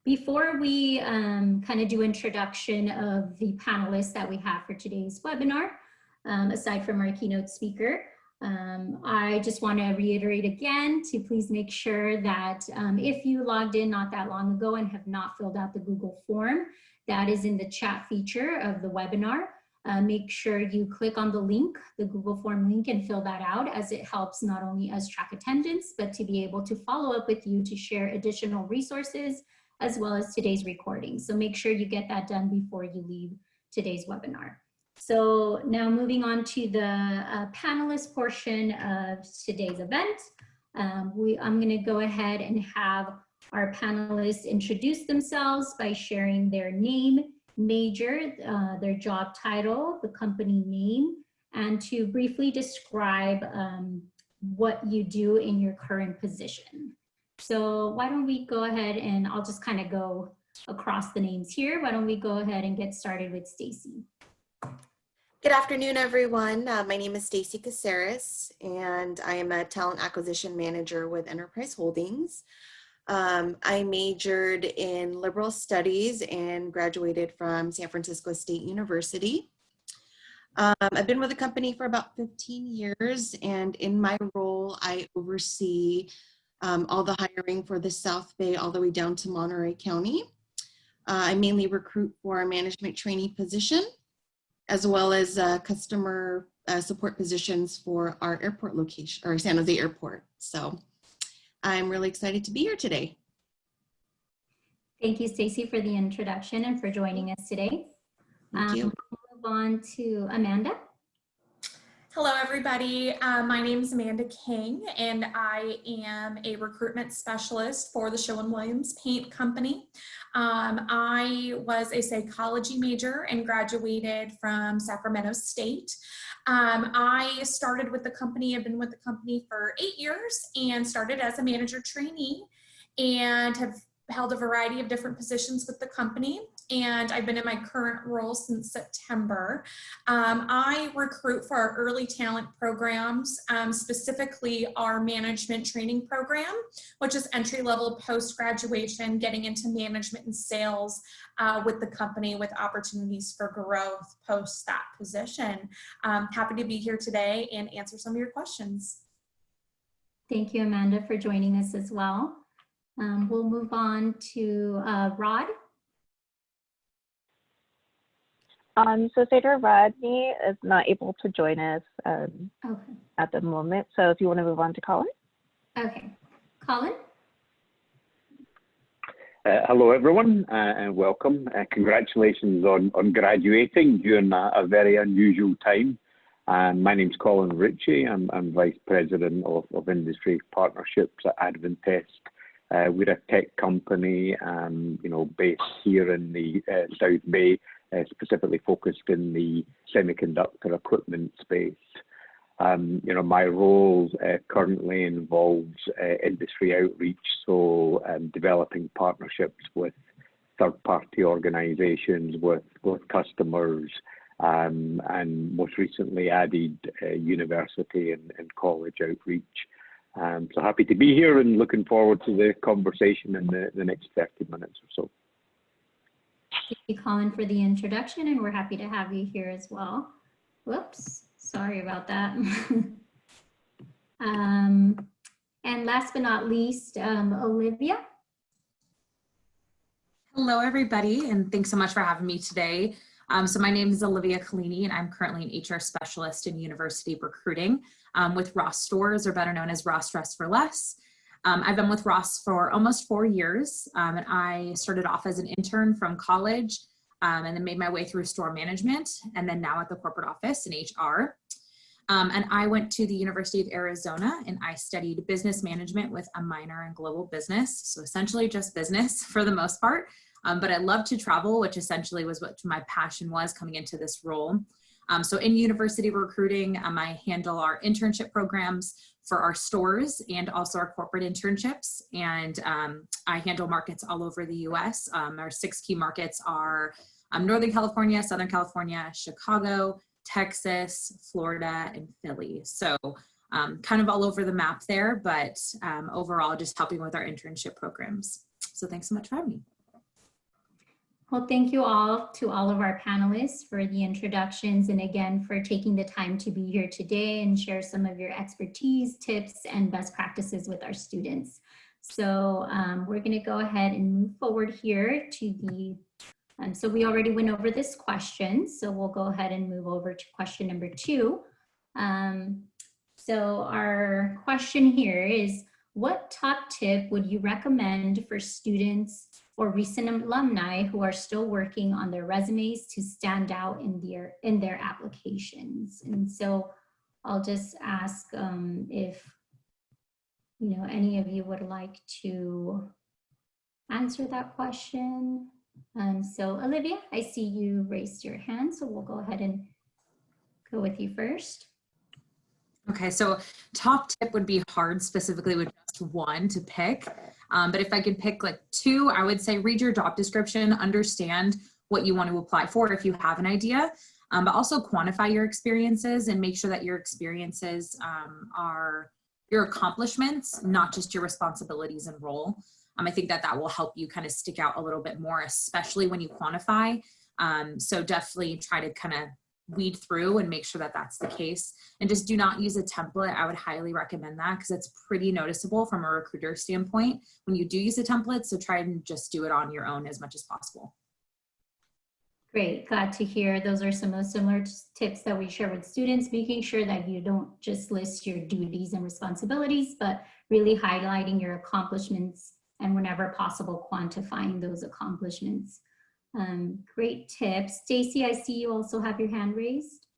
before we kind of do introduction of the panelists that we have for today's webinar, aside from our keynote speaker, I just want to reiterate again to please make sure that if you logged in not that long ago and have not filled out the Google form, that is in the chat feature of the webinar. Make sure you click on the link, the Google form link, and fill that out, as it helps not only us track attendance, but to be able to follow up with you to share additional resources as well as today's recording. So make sure you get that done before you leave today's webinar. So now moving on to the panelist portion of today's event. I'm going to go ahead and have our panelists introduce themselves by sharing their name, major, their job title, the company name, and to briefly describe what you do in your current position. So why don't we go ahead and I'll just kind of go across the names here. Why don't we go ahead and get started with Stacy. Good afternoon, everyone. My name is Stacy Caceres, and I am a talent acquisition manager with Enterprise Holdings. I majored in liberal studies and graduated from San Francisco State University. I've been with the company for about 15 years, and in my role, I oversee all the hiring for the South Bay all the way down to Monterey County. I mainly recruit for a management trainee position, as well as customer support positions for our airport location, or San Jose Airport. So I'm really excited to be here today. Thank you, Stacy, for the introduction and for joining us today. Thank you. We'll move on to Amanda. Hello, everybody. My name is Amanda King, and I am a recruitment specialist for the Sherwin-Williams Paint Company. I was a psychology major and graduated from Sacramento State. I started with the company, I've been with the company for 8 years, and started as a manager trainee and have held a variety of different positions with the company. And I've been in my current role since September. I recruit for our early talent programs, specifically our management training program, which is entry-level post-graduation, getting into management and sales with the company with opportunities for growth post that position. Happy to be here today and answer some of your questions. Thank you, Amanda, for joining us as well. We'll move on to Rod. So Cedar Rodney is not able to join us at the moment. So if you want to move on to Colin. Okay. Colin? Hello, everyone, and welcome. Congratulations on graduating during a very unusual time. My name's Colin Ritchie. I'm Vice President of Industry Partnerships at Adventest. We're a tech company, based here in the South Bay, specifically focused in the semiconductor equipment space. My role currently involves industry outreach, so developing partnerships with third-party organizations, with customers, and most recently added university and college outreach. So happy to be here and looking forward to the conversation in the next 30 minutes or so. Thank you, Colin, for the introduction, and we're happy to have you here as well. Whoops, sorry about that. And last but not least, Olivia. Hello, everybody, and thanks so much for having me today. So my name is Olivia Collini, and I'm currently an HR specialist in university recruiting with Ross Stores, or better known as Ross Dress for Less. I've been with Ross for almost 4 years, and I started off as an intern from college and then made my way through store management, and then now at the corporate office in HR. And I went to the University of Arizona, and I studied business management with a minor in global business, so essentially just business for the most part. But I love to travel, which essentially was what my passion was coming into this role. So in university recruiting, I handle our internship programs for our stores and also our corporate internships. And I handle markets all over the US. Our 6 key markets are Northern California, Southern California, Chicago, Texas, Florida, and Philly. So kind of all over the map there, but overall just helping with our internship programs. So thanks so much for having me. Well, thank you all to all of our panelists for the introductions and again for taking the time to be here today and share some of your expertise, tips, and best practices with our students. So we're going to go ahead and move forward here to the, so we already went over this question, so we'll go ahead and move over to question number 2. So our question here is, what top tip would you recommend for students or recent alumni who are still working on their resumes to stand out in their applications? And so I'll just ask if any of you would like to answer that question. So Olivia, I see you raised your hand, so we'll go ahead and go with you first. Okay, so top tip would be hard specifically with just one to pick. But if I could pick like 2, I would say read your job description, understand what you want to apply for if you have an idea, but also quantify your experiences and make sure that your experiences are your accomplishments, not just your responsibilities and role. I think that will help you kind of stick out a little bit more, especially when you quantify. So definitely try to kind of weed through and make sure that that's the case, and just do not use a template. I would highly recommend that because it's pretty noticeable from a recruiter standpoint when you do use a template. So try and just do it on your own as much as possible. Great, glad to hear. Those are some of the similar tips that we share with students, making sure that you don't just list your duties and responsibilities, but really highlighting your accomplishments and whenever possible, quantifying those accomplishments. Great tips. Stacy, I see you also have your hand raised.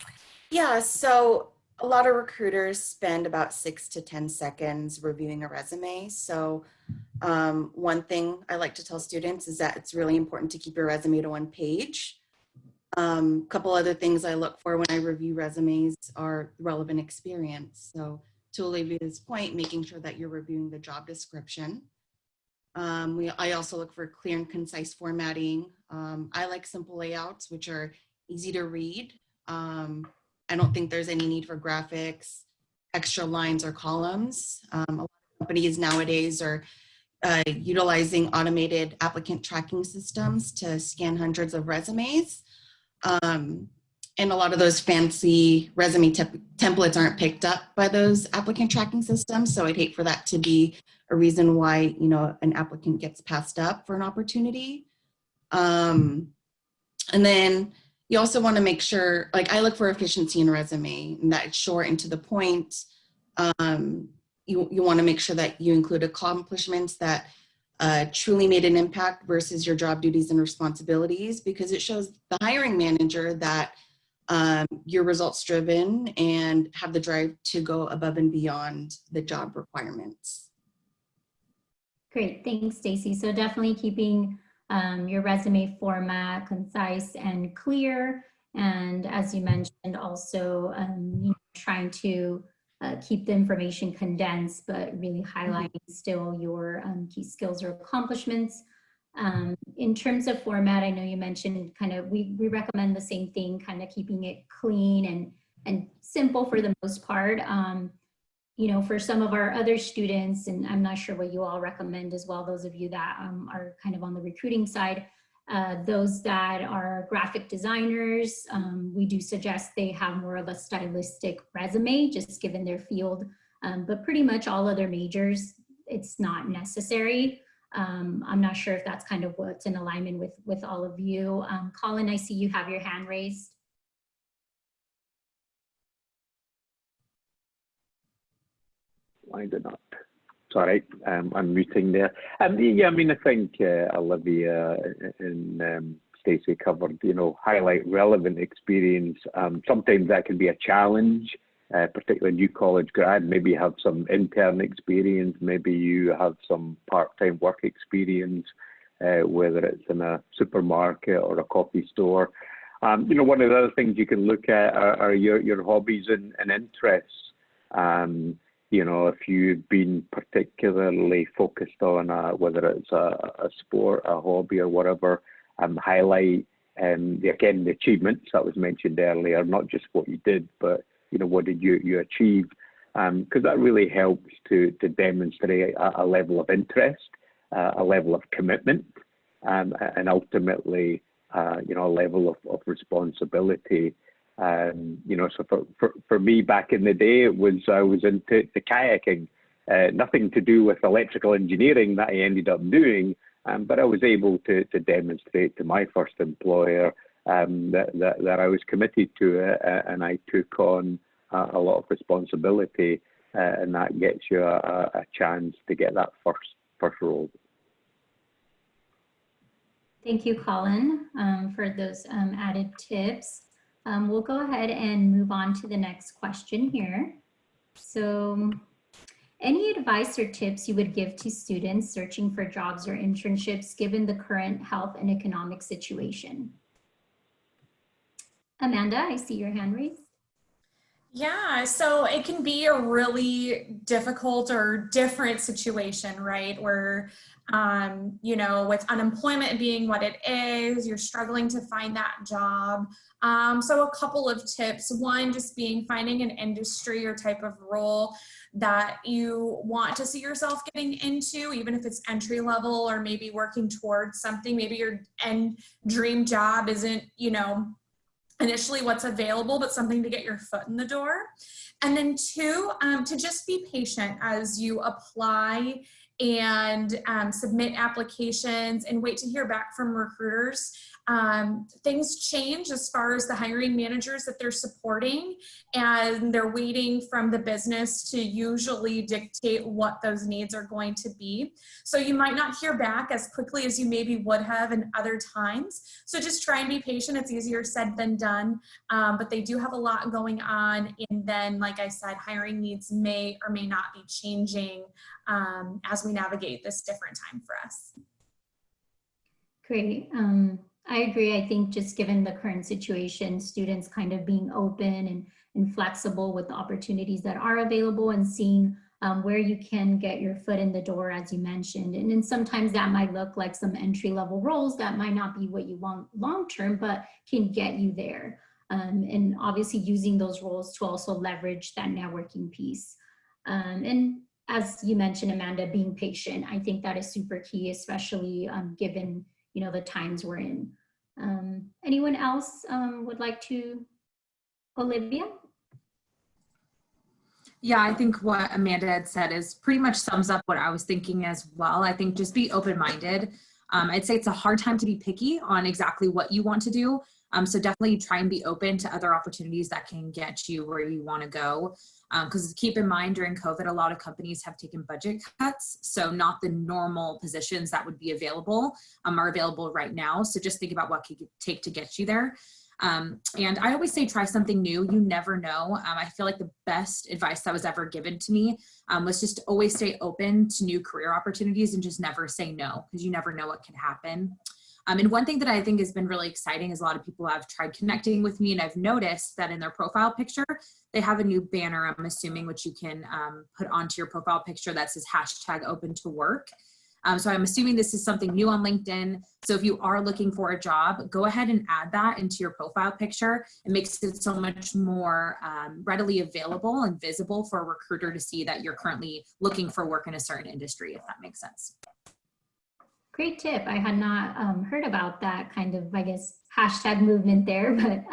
Yeah, so a lot of recruiters spend about 6 to 10 seconds reviewing a resume. So one thing I like to tell students is that it's really important to keep your resume to 1 page. Couple other things I look for when I review resumes are relevant experience. So to Olivia's point, making sure that you're reviewing the job description. I also look for clear and concise formatting. I like simple layouts, which are easy to read. I don't think there's any need for graphics, extra lines or columns. A lot of companies nowadays are utilizing automated applicant tracking systems to scan hundreds of resumes. And a lot of those fancy resume templates aren't picked up by those applicant tracking systems. So I'd hate for that to be a reason why, an applicant gets passed up for an opportunity. And then you also want to make sure, like I look for efficiency in a resume and that it's short and to the point. You want to make sure that you include accomplishments that truly made an impact versus your job duties and responsibilities, because it shows the hiring manager that you're results driven and have the drive to go above and beyond the job requirements. Great, thanks, Stacy. So definitely keeping your resume format concise and clear. And as you mentioned, also trying to keep the information condensed, but really highlighting still your key skills or accomplishments. In terms of format, I know you mentioned kind of, we recommend the same thing, kind of keeping it clean and simple for the most part. For some of our other students, and I'm not sure what you all recommend as well, those of you that are kind of on the recruiting side, those that are graphic designers, we do suggest they have more of a stylistic resume, just given their field. But pretty much all other majors, it's not necessary. I'm not sure if that's kind of what's in alignment with all of you. Colin, I see you have your hand raised. Why did not? Sorry, I'm muting there. Yeah, I mean, I think Olivia and Stacey covered, highlight relevant experience. Sometimes that can be a challenge, particularly new college grad. Maybe you have some intern experience, maybe you have some part-time work experience. whether it's in a supermarket or a coffee store. One of the other things you can look at are your hobbies and interests. If you've been particularly focused on whether it's a sport, a hobby, or whatever, highlight the achievements that was mentioned earlier, not just what you did, but what did you achieve? Because that really helps to demonstrate a level of interest, a level of commitment, and ultimately, a level of responsibility. So for me back in the day, I was into kayaking, nothing to do with electrical engineering that I ended up doing, but I was able to demonstrate to my first employer that I was committed to it, and I took on a lot of responsibility, and that gets you a chance to get that first role. Thank you, Colin, for those added tips. We'll go ahead and move on to the next question here. So, any advice or tips you would give to students searching for jobs or internships given the current health and economic situation? Amanda, I see your hand raised. Yeah, so it can be a really difficult or different situation, right? Where, with unemployment being what it is, you're struggling to find that job. So a couple of tips. One, just finding an industry or type of role that you want to see yourself getting into, even if it's entry level or maybe working towards something. Maybe your end dream job isn't, initially what's available, but something to get your foot in the door. And then two, to just be patient as you apply and submit applications and wait to hear back from recruiters. Things change as far as the hiring managers that they're supporting, and they're waiting from the business to usually dictate what those needs are going to be. So you might not hear back as quickly as you maybe would have in other times. So just try and be patient. It's easier said than done, but they do have a lot going on. And then, like I said, hiring needs may or may not be changing as we navigate this different time for us. Great. I agree. I think just given the current situation, students kind of being open and flexible with the opportunities that are available and seeing where you can get your foot in the door, as you mentioned. And then sometimes that might look like some entry-level roles that might not be what you want long-term, but can get you there. And obviously using those roles to also leverage that networking piece. And as you mentioned, Amanda, being patient, I think that is super key, especially given the times we're in. Anyone else would like to? Olivia? Yeah, I think what Amanda had said is pretty much sums up what I was thinking as well. I think just be open-minded. I'd say it's a hard time to be picky on exactly what you want to do. So definitely try and be open to other opportunities that can get you where you want to go. Because keep in mind, during COVID, a lot of companies have taken budget cuts. So not the normal positions that would be available are available right now. So just think about what could take to get you there. And I always say, try something new. You never know. I feel like the best advice that was ever given to me was just always stay open to new career opportunities and just never say no, because you never know what can happen. And one thing that I think has been really exciting is a lot of people have tried connecting with me, and I've noticed that in their profile picture, they have a new banner, I'm assuming, which you can put onto your profile picture that says #open-to-work. So I'm assuming this is something new on LinkedIn. So if you are looking for a job, go ahead and add that into your profile picture. It makes it so much more readily available and visible for a recruiter to see that you're currently looking for work in a certain industry, if that makes sense. Great tip. I had not heard about that kind of, I guess, hashtag movement there, but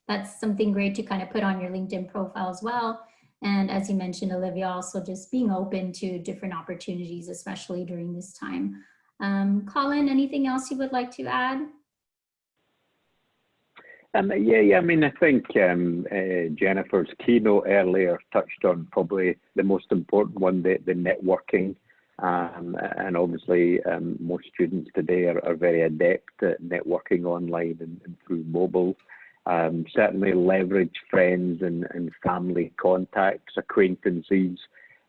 that's something great to kind of put on your LinkedIn profile as well. And as you mentioned, Olivia, also just being open to different opportunities, especially during this time. Colin, anything else you would like to add? Yeah. I mean, I think Jennifer's keynote earlier touched on probably the most important one, the networking. And obviously, most students today are very adept at networking online and through mobile. Certainly leverage friends and family contacts, acquaintances,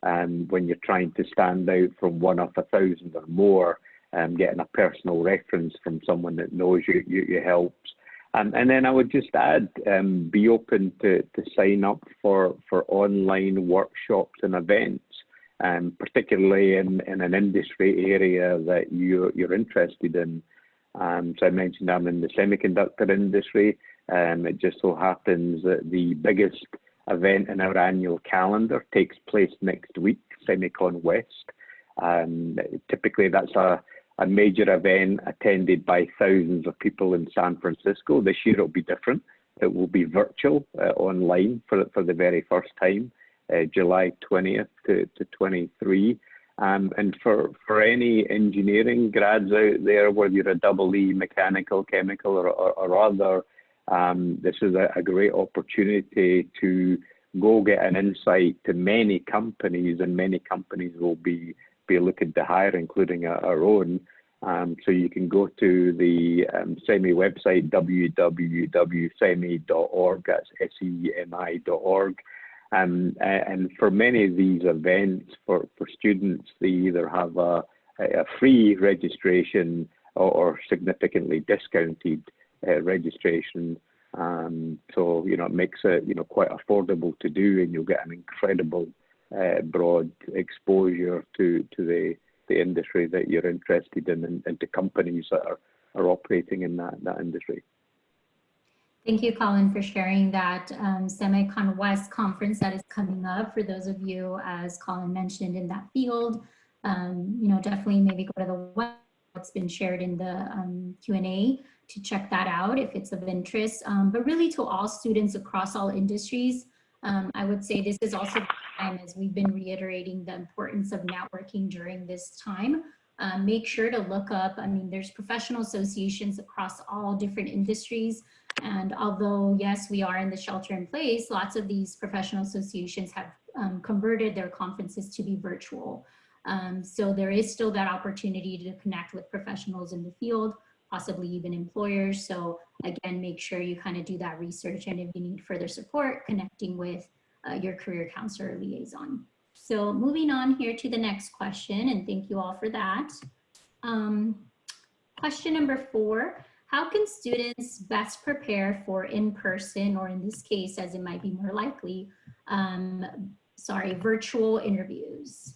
when you're trying to stand out from one of 1,000 or more. getting a personal reference from someone that knows you helps. And then I would just add, be open to sign up for online workshops and events, particularly in an industry area that you're interested in. So I mentioned I'm in the semiconductor industry. It just so happens that the biggest event in our annual calendar takes place next week, Semicon West. Typically that's a major event attended by thousands of people in San Francisco. This year it'll be different. It will be virtual, online for the very first time, July 20th to 23. And for any engineering grads out there, whether you're a double E, mechanical, chemical, or other, this is a great opportunity to go get an insight to many companies, and many companies will be looking to hire, including our own. So you can go to the SEMI website, www.semi.org, that's SEMI.org. And for many of these events, for students, they either have a free registration or significantly discounted registration. So, it makes it, quite affordable to do, and you'll get an incredible broad exposure to the industry that you're interested in, and to companies that are operating in that industry. Thank you, Colin, for sharing that Semicon West conference that is coming up. For those of you, as Colin mentioned, in that field, definitely maybe go to the web. It's been shared in the Q&A to check that out if it's of interest. But really, to all students across all industries, I would say this is also the time, as we've been reiterating the importance of networking during this time. Make sure to look up, there's professional associations across all different industries. And although, yes, we are in the shelter in place, lots of these professional associations have converted their conferences to be virtual. So there is still that opportunity to connect with professionals in the field, possibly even employers. So again, make sure you kind of do that research, and if you need further support, connecting with your career counselor liaison. So moving on here to the next question, and thank you all for that. Question number 4, how can students best prepare for in-person, or in this case, as it might be more likely, virtual interviews?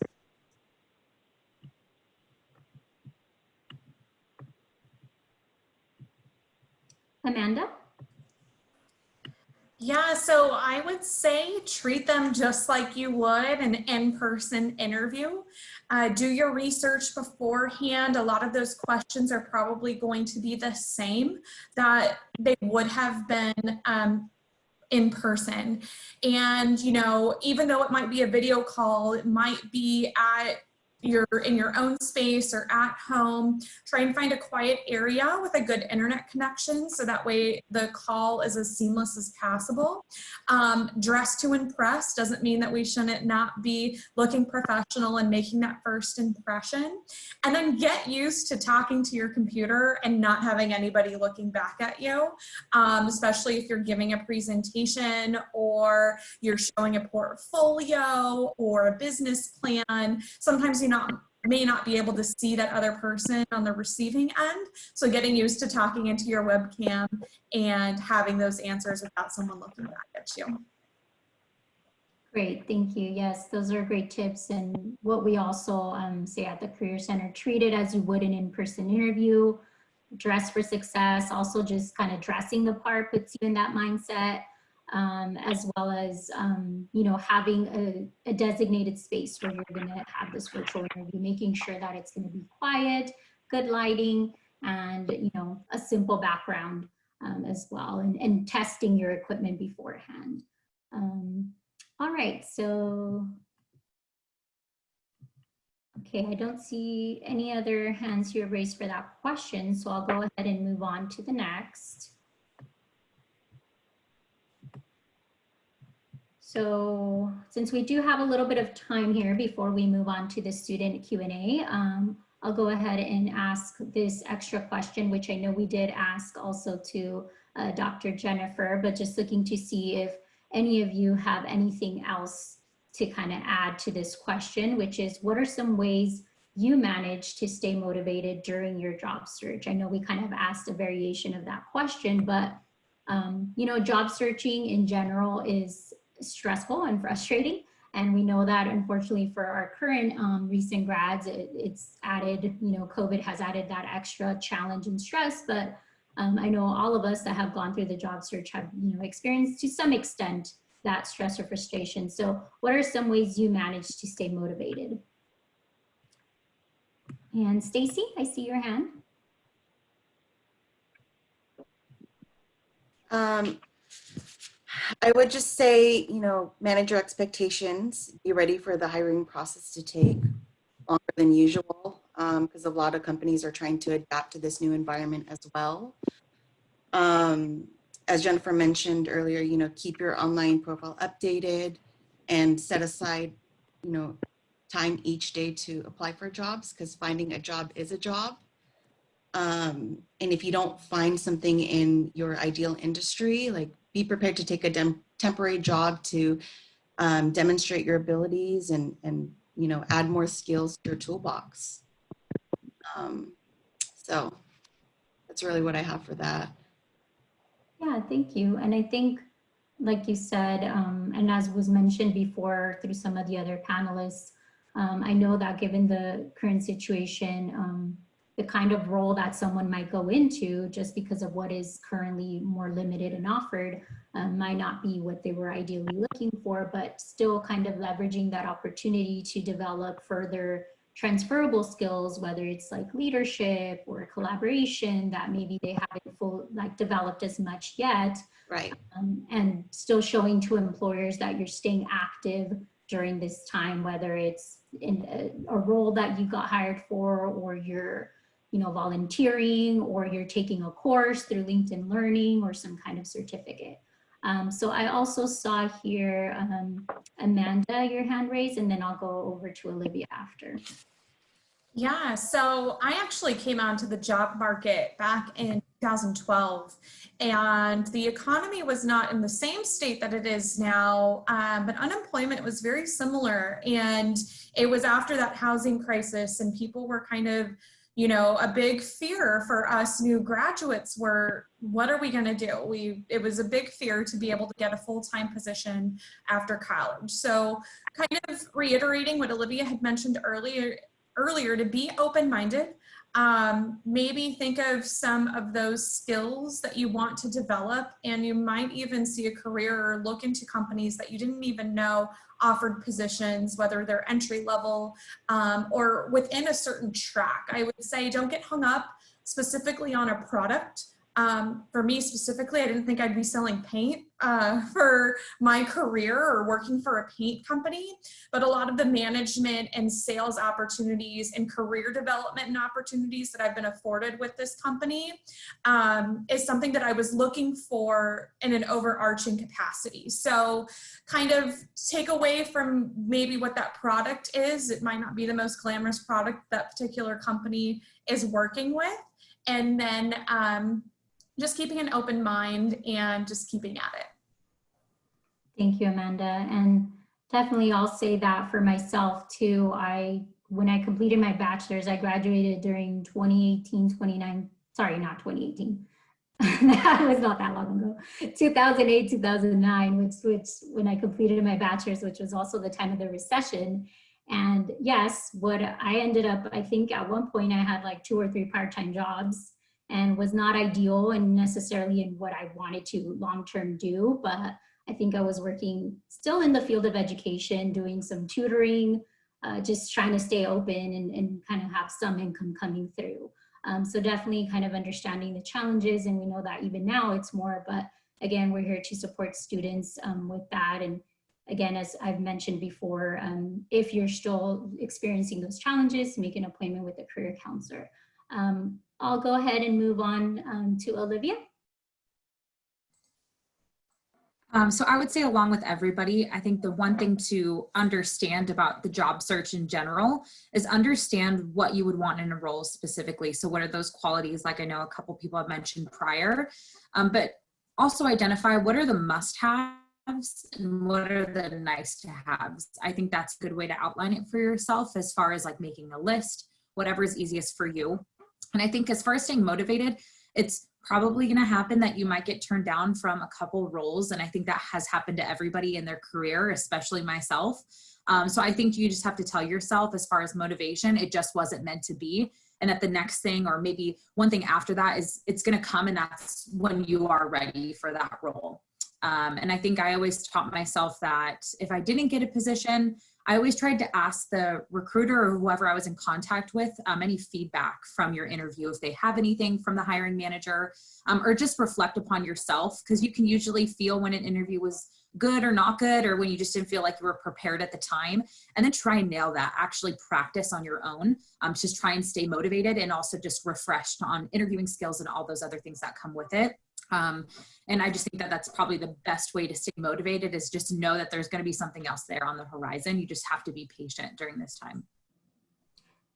Amanda? Yeah, so I would say treat them just like you would an in-person interview. Do your research beforehand. A lot of those questions are probably going to be the same that they would have been in person. And, even though it might be a video call, it might be in your own space or at home. Try and find a quiet area with a good internet connection, so that way the call is as seamless as possible. Dress to impress doesn't mean that we shouldn't not be looking professional and making that first impression. And then get used to talking to your computer and not having anybody looking back at you, especially if you're giving a presentation or you're showing a portfolio or a business plan. Sometimes you may not be able to see that other person on the receiving end. So getting used to talking into your webcam and having those answers without someone looking back at you. Great, thank you. Yes, those are great tips. And what we also say at the Career Center, treat it as you would an in-person interview, dress for success, also just kind of dressing the part puts you in that mindset. As well as, having a designated space where you're going to have this virtual interview, making sure that it's going to be quiet, good lighting, and, a simple background as well, and testing your equipment beforehand. All right, so, okay, I don't see any other hands here raised for that question, so I'll go ahead and move on to the next. So since we do have a little bit of time here before we move on to the student Q&A, I'll go ahead and ask this extra question, which I know we did ask also to Dr. Jennifer, but just looking to see if any of you have anything else to kind of add to this question, which is, what are some ways you manage to stay motivated during your job search? I know we kind of asked a variation of that question, but you know, job searching in general is stressful and frustrating. And we know that unfortunately for our current recent grads, it's added, you know, COVID has added that extra challenge and stress. But I know all of us that have gone through the job search have, you know, experienced to some extent that stress or frustration. So what are some ways you manage to stay motivated? And Stacy, I see your hand. I would just say, you know, manage your expectations. Be ready for the hiring process to take longer than usual because a lot of companies are trying to adapt to this new environment as well. As Jennifer mentioned earlier, you know, keep your online profile updated and set aside, you know, time each day to apply for jobs because finding a job is a job. And if you don't find something in your ideal industry, like be prepared to take a temporary job to demonstrate your abilities and you know, add more skills to your toolbox. So that's really what I have for that. Yeah, thank you. And I think, like you said, and as was mentioned before through some of the other panelists, I know that given the current situation, the kind of role that someone might go into just because of what is currently more limited and offered might not be what they were ideally looking for, but still kind of leveraging that opportunity to develop further transferable skills, whether it's like leadership or collaboration that maybe they haven't developed as much yet. Right. And still showing to employers that you're staying active during this time, whether it's in a role that you got hired for, or you're, you know, volunteering, or you're taking a course through LinkedIn Learning or some kind of certificate. So I also saw here, Amanda, your hand raised, and then I'll go over to Olivia after. Yeah, so I actually came onto the job market back in 2012, and the economy was not in the same state that it is now, but unemployment was very similar. And it was after that housing crisis, and people were kind of, you know, a big fear for us new graduates were, what are we going to do? It was a big fear to be able to get a full-time position after college. So kind of reiterating what Olivia had mentioned earlier, to be open-minded, maybe think of some of those skills that you want to develop, and you might even see a career or look into companies that you didn't even know offered positions, whether they're entry level or within a certain track. I would say don't get hung up specifically on a product. For me specifically, I didn't think I'd be selling paint for my career or working for a paint company, but a lot of the management and sales opportunities and career development and opportunities that I've been afforded with this company is something that I was looking for in an overarching capacity. So kind of take away from maybe what that product is. It might not be the most glamorous product that particular company is working with. And then just keeping an open mind and just keeping at it. Thank you, Amanda. And definitely I'll say that for myself too. When I completed my bachelor's, I graduated during 2018, sorry, not 2018. That was not that long ago. 2008, 2009, which when I completed my bachelor's, which was also the time of the recession. And yes, what I ended up, I think at one point I had like 2 or 3 part-time jobs, and was not ideal and necessarily in what I wanted to long-term do. But I think I was working still in the field of education, doing some tutoring, just trying to stay open and kind of have some income coming through. So definitely kind of understanding the challenges. And we know that even now it's more, but again, we're here to support students with that. And again, as I've mentioned before, if you're still experiencing those challenges, make an appointment with a career counselor. I'll go ahead and move on to Olivia. So I would say along with everybody, I think the one thing to understand about the job search in general is understand what you would want in a role specifically. So what are those qualities, like I know a couple people have mentioned prior, but also identify what are the must-haves and what are the nice to haves. I think that's a good way to outline it for yourself as far as like making a list, whatever is easiest for you. And I think as far as staying motivated, it's probably going to happen that you might get turned down from a couple roles. And I think that has happened to everybody in their career, especially myself. So I think you just have to tell yourself, as far as motivation, it just wasn't meant to be. And that the next thing, or maybe one thing after that, is it's going to come, and that's when you are ready for that role. And I think I always taught myself that if I didn't get a position, I always tried to ask the recruiter or whoever I was in contact with any feedback from your interview, if they have anything from the hiring manager, or just reflect upon yourself, because you can usually feel when an interview was good or not good, or when you just didn't feel like you were prepared at the time, and then try and nail that. Actually practice on your own, just try and stay motivated, and also just refreshed on interviewing skills and all those other things that come with it. And I just think that that's probably the best way to stay motivated, is just know that there's going to be something else there on the horizon. You just have to be patient during this time.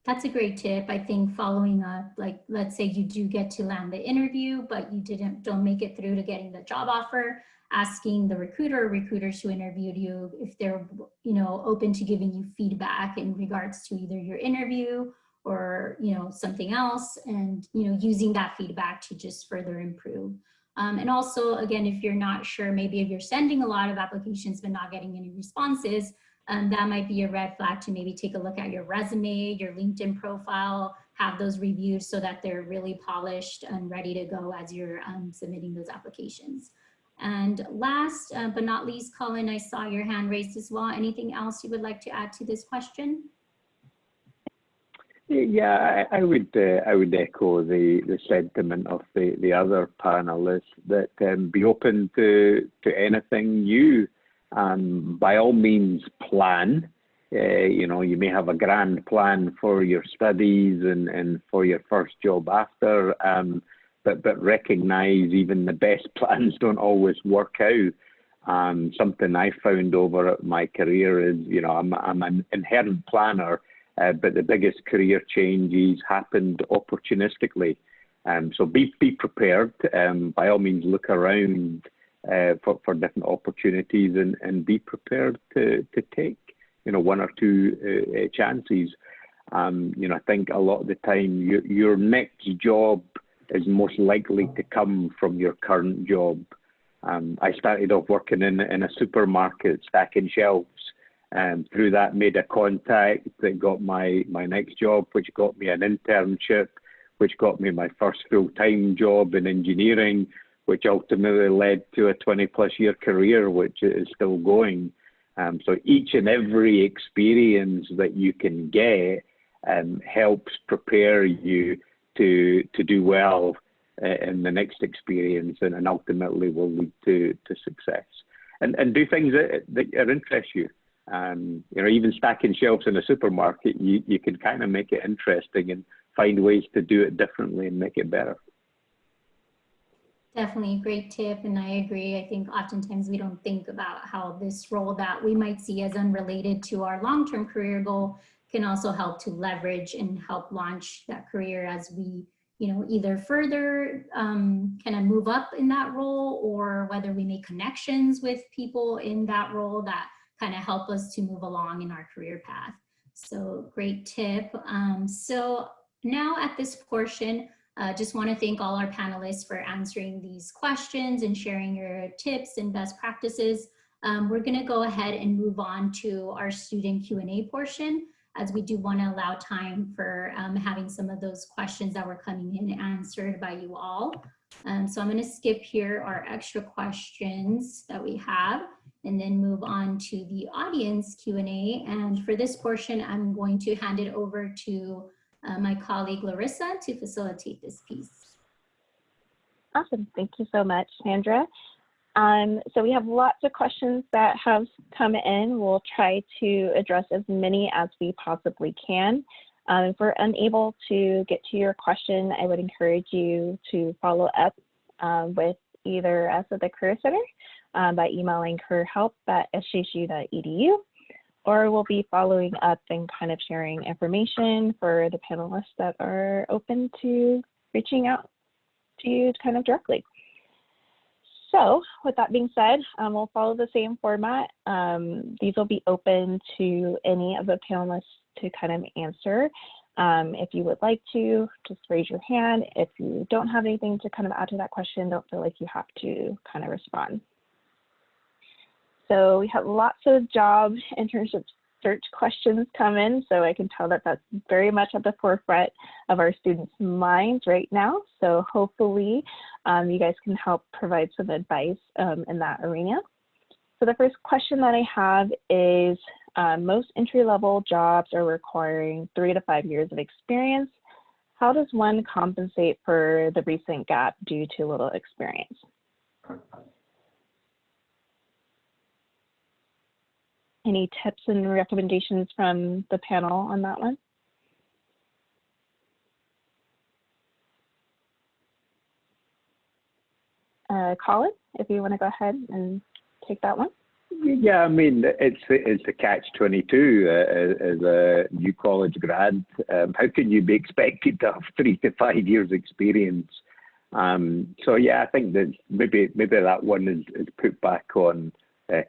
That's a great tip. I think following up, like, let's say you do get to land the interview, but you don't make it through to getting the job offer, asking the recruiter or recruiters who interviewed you if they're, open to giving you feedback in regards to either your interview or, something else, and, using that feedback to just further improve. And also, again, if you're not sure, maybe if you're sending a lot of applications but not getting any responses, that might be a red flag to maybe take a look at your resume, your LinkedIn profile, have those reviewed so that they're really polished and ready to go as you're submitting those applications. And last but not least, Colin, I saw your hand raised as well. Anything else you would like to add to this question? Yeah, I would echo the sentiment of the other panelists, that be open to anything new. By all means, plan. You may have a grand plan for your studies and for your first job after, but recognize even the best plans don't always work out. Something I found over my career is, I'm an inherent planner. But the biggest career changes happened opportunistically. So be prepared. By all means, look around for different opportunities, and be prepared to take, one or two chances. I think a lot of the time your next job is most likely to come from your current job. I started off working in a supermarket, stacking shelves. Through that, made a contact that got my next job, which got me an internship, which got me my first full-time job in engineering, which ultimately led to a 20-plus year career, which is still going. So each and every experience that you can get helps prepare you to do well in the next experience, and ultimately will lead to success. And do things that interest you. Even stacking shelves in a supermarket, you can kind of make it interesting and find ways to do it differently and make it better. Definitely a great tip, and I agree. I think oftentimes we don't think about how this role that we might see as unrelated to our long-term career goal can also help to leverage and help launch that career as we, either further kind of move up in that role, or whether we make connections with people in that role that kind of help us to move along in our career path. So great tip. So now at this portion, just want to thank all our panelists for answering these questions and sharing your tips and best practices. We're going to go ahead and move on to our student Q&A portion, as we do want to allow time for having some of those questions that were coming in answered by you all. So I'm going to skip here our extra questions that we have, and then move on to the audience Q&A. And for this portion, I'm going to hand it over to my colleague Larissa to facilitate this piece. Awesome. Thank you so much, Sandra. So we have lots of questions that have come in. We'll try to address as many as we possibly can. If we're unable to get to your question, I would encourage you to follow up with either us at the Career Center by emailing careerhelp@sjsu.edu, or we'll be following up and kind of sharing information for the panelists that are open to reaching out to you kind of directly. So with that being said, we'll follow the same format. These will be open to any of the panelists to kind of answer. If you would like to, just raise your hand. If you don't have anything to kind of add to that question, don't feel like you have to kind of respond. So we have lots of job internship search questions come in, so I can tell that that's very much at the forefront of our students' minds right now. So hopefully you guys can help provide some advice in that arena. So the first question that I have is, most entry-level jobs are requiring 3 to 5 years of experience. How does one compensate for the recent gap due to little experience? Any tips and recommendations from the panel on that one? Colin, if you want to go ahead and take that one. Yeah, I mean, it's a catch-22 as a new college grad. How can you be expected to have 3 to 5 years experience? So yeah, I think that maybe that one is put back on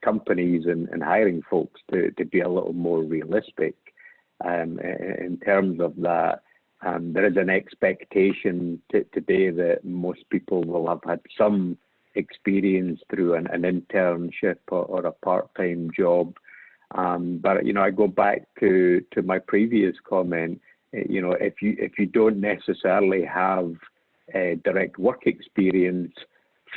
companies and hiring folks to be a little more realistic in terms of that. There is an expectation today that most people will have had some experience through an internship or a part-time job. But you know, I go back to my previous comment. You know, if you don't necessarily have direct work experience,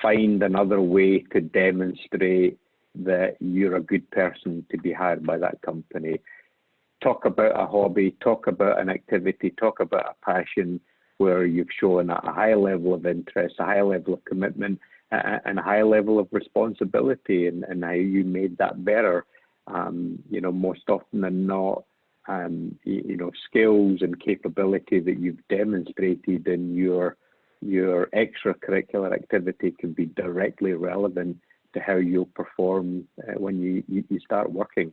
find another way to demonstrate that you're a good person to be hired by that company. Talk about a hobby, talk about an activity, talk about a passion where you've shown a high level of interest, a high level of commitment, and a high level of responsibility, and how you made that better. You know, most often than not, you know, skills and capability that you've demonstrated in your extracurricular activity can be directly relevant to how you'll perform when you start working.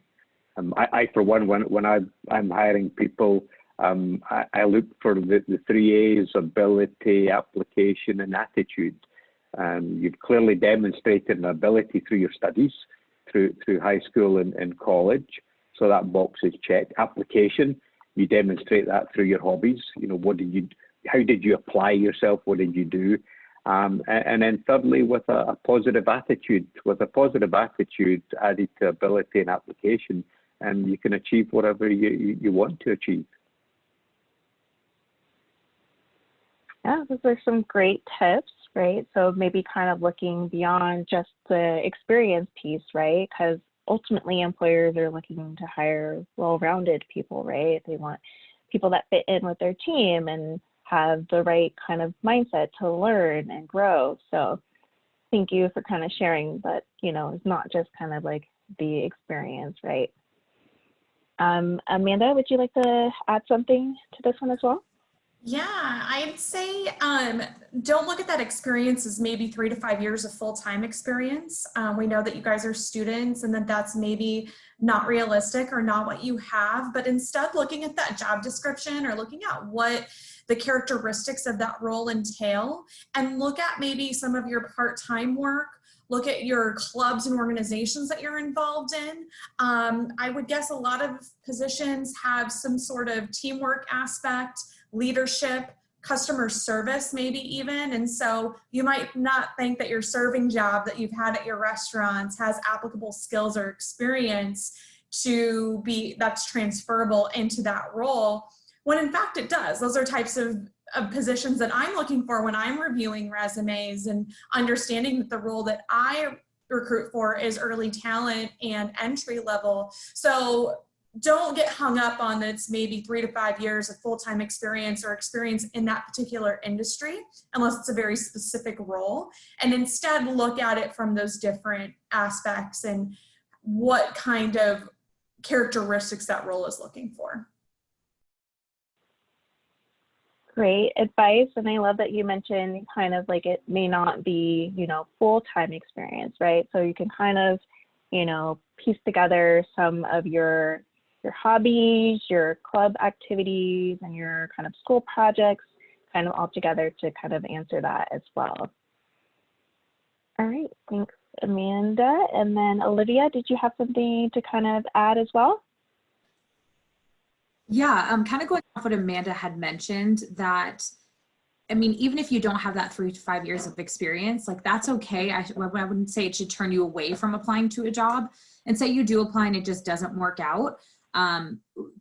I for one, when I'm hiring people, I look for the 3 A's: ability, application, and attitude. You've clearly demonstrated an ability through your studies, through high school and college, so that box is checked. Application, you demonstrate that through your hobbies. You know, how did you apply yourself? What did you do? And then thirdly, with a positive attitude. With a positive attitude added to ability and application, and you can achieve whatever you want to achieve. Yeah, those are some great tips, right? So maybe kind of looking beyond just the experience piece, right? Because ultimately employers are looking to hire well-rounded people, right? They want people that fit in with their team and have the right kind of mindset to learn and grow. So thank you for kind of sharing that, you know, it's not just kind of like the experience, right? Amanda, would you like to add something to this one as well? Yeah, I'd say don't look at that experience as maybe 3 to 5 years of full-time experience. We know that you guys are students and that that's maybe not realistic or not what you have, but instead looking at that job description or looking at what the characteristics of that role entail, and look at maybe some of your part-time work. Look at your clubs and organizations that you're involved in. I would guess a lot of positions have some sort of teamwork aspect, leadership, customer service maybe even. And so you might not think that your serving job that you've had at your restaurants has applicable skills or experience that's transferable into that role, when in fact it does. Those are types of positions that I'm looking for when I'm reviewing resumes and understanding that the role that I recruit for is early talent and entry level. So don't get hung up on that it's maybe 3 to 5 years of full-time experience or experience in that particular industry, unless it's a very specific role, and instead look at it from those different aspects and what kind of characteristics that role is looking for. Great advice. And I love that you mentioned kind of like it may not be, you know, full-time experience, right? So you can kind of, you know, piece together some of your hobbies, your club activities, and your kind of school projects kind of all together to kind of answer that as well. All right, thanks, Amanda. And then Olivia, did you have something to kind of add as well? Yeah, kind of going off what Amanda had mentioned, that I mean, even if you don't have that 3 to 5 years of experience, like that's okay. I wouldn't say it should turn you away from applying to a job. And say you do apply and it just doesn't work out.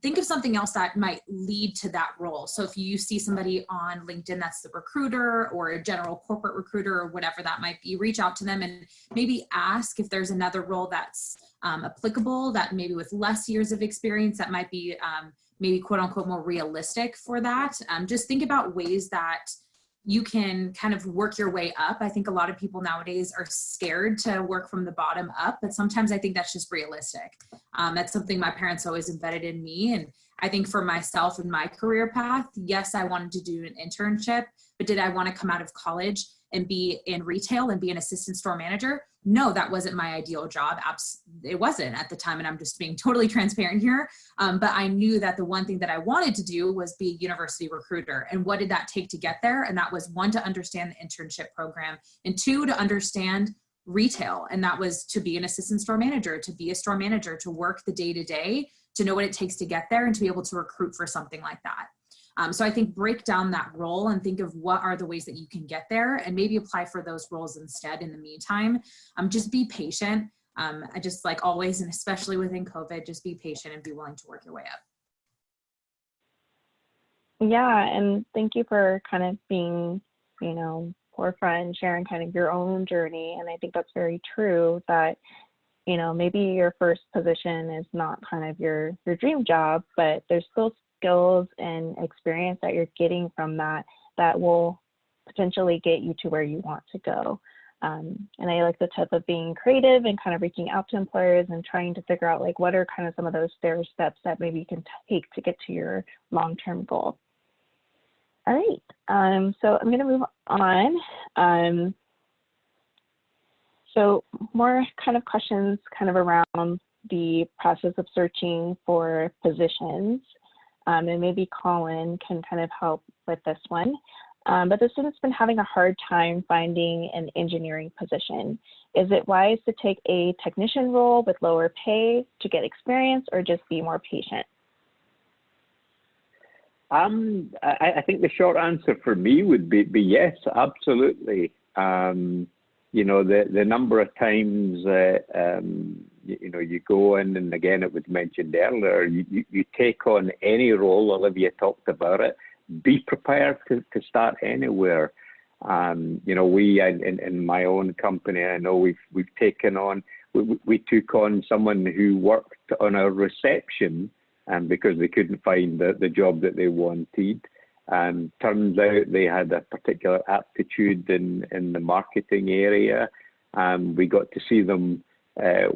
Think of something else that might lead to that role. So if you see somebody on LinkedIn that's the recruiter or a general corporate recruiter or whatever that might be, reach out to them and maybe ask if there's another role that's applicable, that maybe with less years of experience that might be maybe quote unquote more realistic for that. Just think about ways that you can kind of work your way up. I think a lot of people nowadays are scared to work from the bottom up, but sometimes I think that's just realistic. That's something my parents always embedded in me. And I think for myself and my career path, yes, I wanted to do an internship, but did I want to come out of college and be in retail and be an assistant store manager? No, that wasn't my ideal job. It wasn't at the time. And I'm just being totally transparent here. But I knew that the one thing that I wanted to do was be a university recruiter. And what did that take to get there? And that was 1, to understand the internship program, and 2, to understand retail. And that was to be an assistant store manager, to be a store manager, to work the day-to-day, to know what it takes to get there and to be able to recruit for something like that. So I think break down that role and think of what are the ways that you can get there and maybe apply for those roles instead in the meantime. Just be patient. I just, like always, and especially within COVID, just be patient and be willing to work your way up. Yeah, and thank you for kind of being, forefront and sharing kind of your own journey. And I think that's very true that, maybe your first position is not kind of your dream job, but there's still skills and experience that you're getting from that will potentially get you to where you want to go. And I like the tip of being creative and kind of reaching out to employers and trying to figure out like what are kind of some of those stair steps that maybe you can take to get to your long-term goal. All right, so I'm going to move on. So more kind of questions kind of around the process of searching for positions. And maybe Colin can kind of help with this one. But the student's been having a hard time finding an engineering position. Is it wise to take a technician role with lower pay to get experience, or just be more patient? I think the short answer for me would be yes, absolutely. The number of times you go in, and again, it was mentioned earlier, you take on any role. Olivia talked about it. Be prepared to start anywhere. We in my own company, I know we've taken on, we took on someone who worked on our reception, because they couldn't find the job that they wanted. Turns out they had a particular aptitude in the marketing area. We got to see them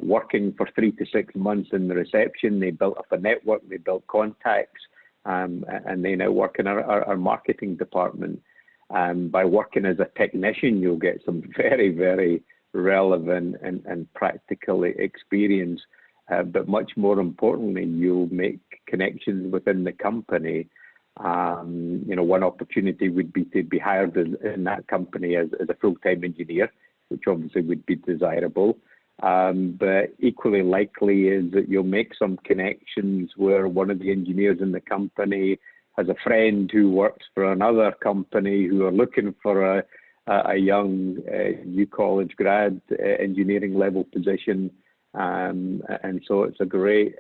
working for 3 to 6 months in the reception. They built up a network, they built contacts, and they now work in our marketing department. By working as a technician, you'll get some very, very relevant and practical experience. But much more importantly, you'll make connections within the company. One opportunity would be to be hired in that company as a full-time engineer, which obviously would be desirable. But equally likely is that you'll make some connections where one of the engineers in the company has a friend who works for another company who are looking for a young new college grad engineering level position. And so it's a great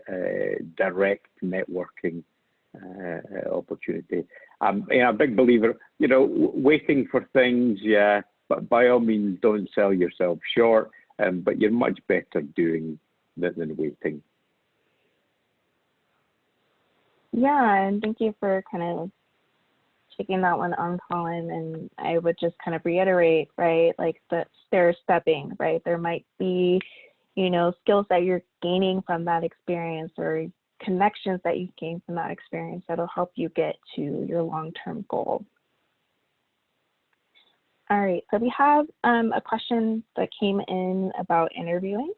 direct networking opportunity. A big believer, waiting for things, yeah, but by all means, don't sell yourself short. But you're much better doing than waiting. Yeah, and thank you for kind of taking that one on, Colin. And I would just kind of reiterate, right, like the stair stepping, right? There might be, skills that you're gaining from that experience or connections that you gain from that experience that'll help you get to your long-term goal. All right, so we have a question that came in about interviewing.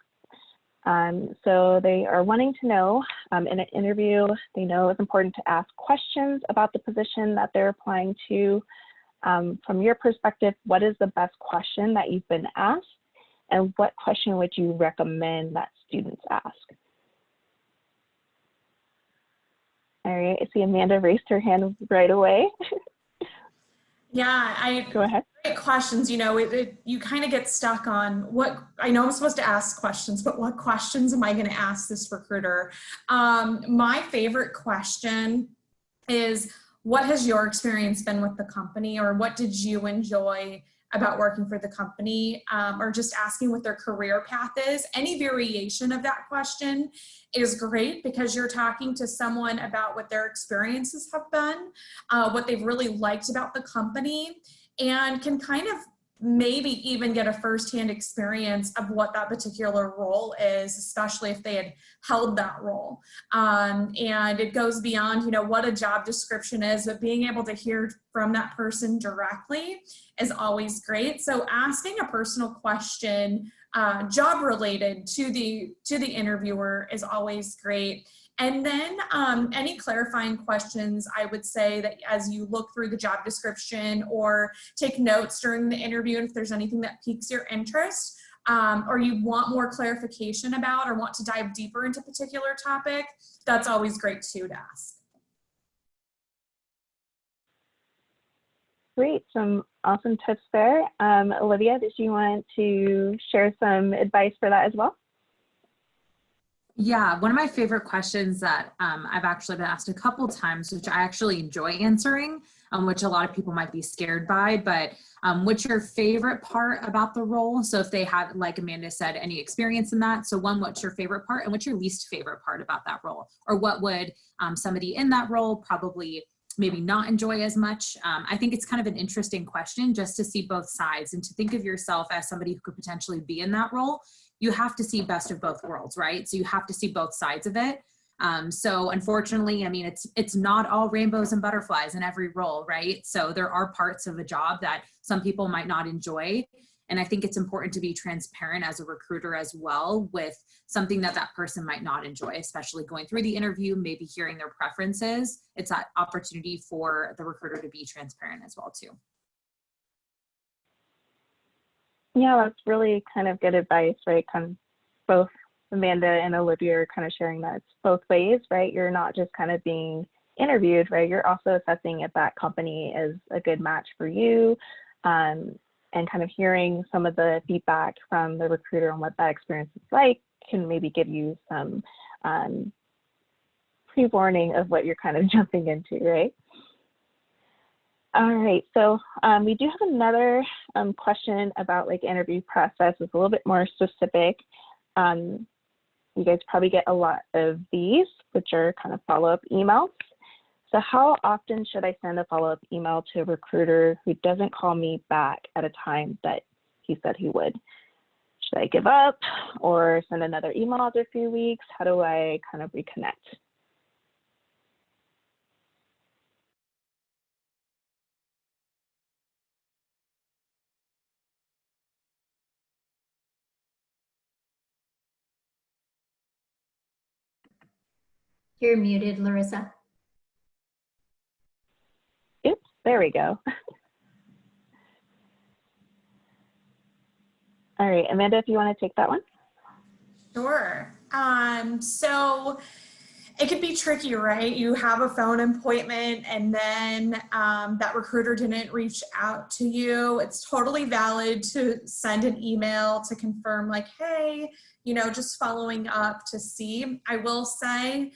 So they are wanting to know, in an interview, they know it's important to ask questions about the position that they're applying to. From your perspective, what is the best question that you've been asked? And what question would you recommend that students ask? All right, I see Amanda raised her hand right away. Yeah, Go ahead. great questions. You know, you kind of get stuck on what, I know I'm supposed to ask questions, but what questions am I going to ask this recruiter? My favorite question is, what has your experience been with the company, or what did you enjoy about working for the company, or just asking what their career path is. Any variation of that question is great, because you're talking to someone about what their experiences have been, what they've really liked about the company, and can kind of maybe even get a firsthand experience of what that particular role is, especially if they had held that role. And it goes beyond, you know, what a job description is, but being able to hear from that person directly is always great. So asking a personal question, job related to the interviewer, is always great. And then any clarifying questions, I would say that as you look through the job description or take notes during the interview, and if there's anything that piques your interest, or you want more clarification about, or want to dive deeper into a particular topic, that's always great too to ask. Great, some awesome tips there. Olivia, did you want to share some advice for that as well? Yeah, one of my favorite questions that I've actually been asked a couple times, which I actually enjoy answering, which a lot of people might be scared by, but what's your favorite part about the role? So if they have, like Amanda said, any experience in that. So one, what's your favorite part, and what's your least favorite part about that role? Or what would somebody in that role probably maybe not enjoy as much? I think it's kind of an interesting question just to see both sides, and to think of yourself as somebody who could potentially be in that role. You have to see best of both worlds, right? So you have to see both sides of it. So unfortunately, I mean, it's not all rainbows and butterflies in every role, right? So there are parts of a job that some people might not enjoy. And I think it's important to be transparent as a recruiter as well with something that that person might not enjoy, especially going through the interview, maybe hearing their preferences. It's that opportunity for the recruiter to be transparent as well too. Yeah, that's really kind of good advice, right? Kind of both Amanda and Olivia are kind of sharing that it's both ways, right? You're not just kind of being interviewed, right? You're also assessing if that company is a good match for you, and kind of hearing some of the feedback from the recruiter on what that experience is like can maybe give you some pre-warning of what you're kind of jumping into, right? All right, so we do have another question about like interview process. It's a little bit more specific. You guys probably get a lot of these, which are kind of follow-up emails. So how often should I send a follow-up email to a recruiter who doesn't call me back at a time that he said he would? Should I give up or send another email after a few weeks? How do I kind of reconnect? You're muted, Larissa. Oops, there we go. All right, Amanda, if you want to take that one. Sure. So it could be tricky, right? You have a phone appointment and then that recruiter didn't reach out to you. It's totally valid to send an email to confirm like, hey, you know, just following up to see. I will say,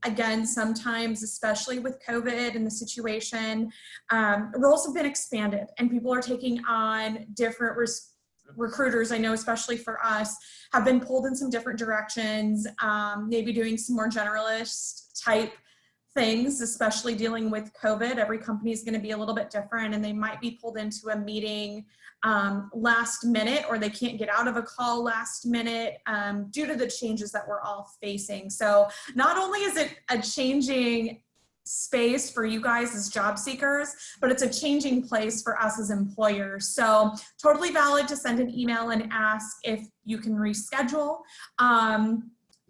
again, sometimes, especially with COVID and the situation, roles have been expanded and people are taking on different recruiters, I know especially for us, have been pulled in some different directions, maybe doing some more generalist type things, especially dealing with COVID. Every company is going to be a little bit different, and they might be pulled into a meeting last minute, or they can't get out of a call last minute due to the changes that we're all facing. So not only is it a changing space for you guys as job seekers, but it's a changing place for us as employers. So totally valid to send an email and ask if you can reschedule.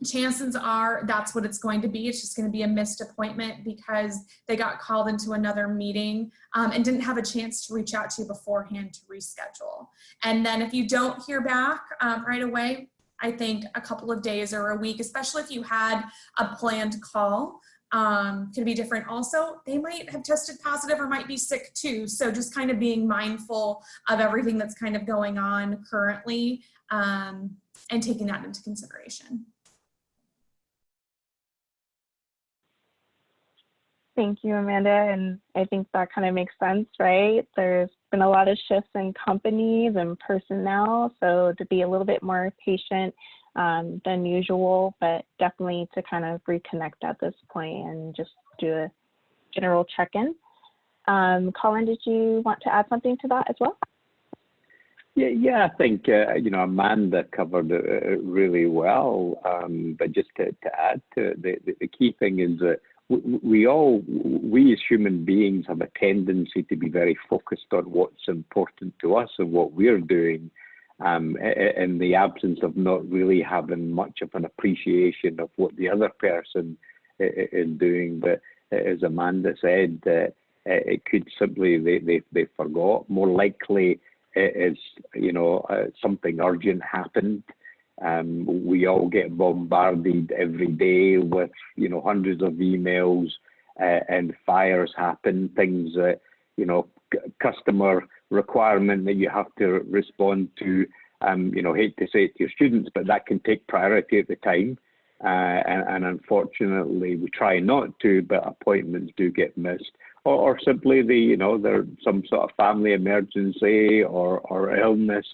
chances are that's what it's going to be. It's just going to be a missed appointment because they got called into another meeting and didn't have a chance to reach out to you beforehand to reschedule. And then if you don't hear back right away, I think a couple of days or a week, especially if you had a planned call, could be different. Also, they might have tested positive or might be sick too. So just kind of being mindful of everything that's kind of going on currently and taking that into consideration. Thank you, Amanda. And I think that kind of makes sense, right? There's been a lot of shifts in companies and personnel, so to be a little bit more patient than usual, but definitely to kind of reconnect at this point and just do a general check-in. Colin, did you want to add something to that as well? Yeah, I think Amanda covered it really well. But just to add to it, the key thing is that we as human beings have a tendency to be very focused on what's important to us and what we're doing, in the absence of not really having much of an appreciation of what the other person is doing. But as Amanda said, it could simply they forgot. More likely, it is something urgent happened. We all get bombarded every day with hundreds of emails, and fires happen, things that customer requirement that you have to respond to. Hate to say it to your students, but that can take priority at the time, and unfortunately we try not to, but appointments do get missed, or simply there's some sort of family emergency or illness.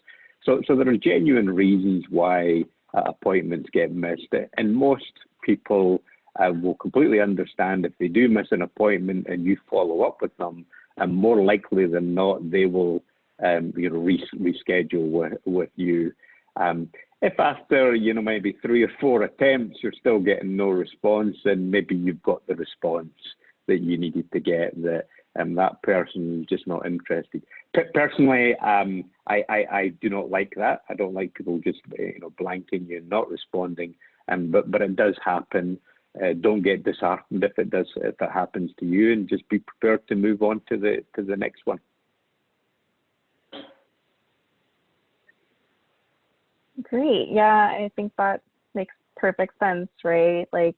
So there are genuine reasons why appointments get missed, and most people will completely understand if they do miss an appointment and you follow up with them, and more likely than not they will reschedule with you. If after maybe 3 or 4 attempts you're still getting no response, then maybe you've got the response that you needed to get, that person is just not interested. Personally, I do not like that. I don't like people just blanking you and not responding. But it does happen. Don't get disheartened if it happens to you, and just be prepared to move on to the next one. Great. Yeah, I think that makes perfect sense, right? Like,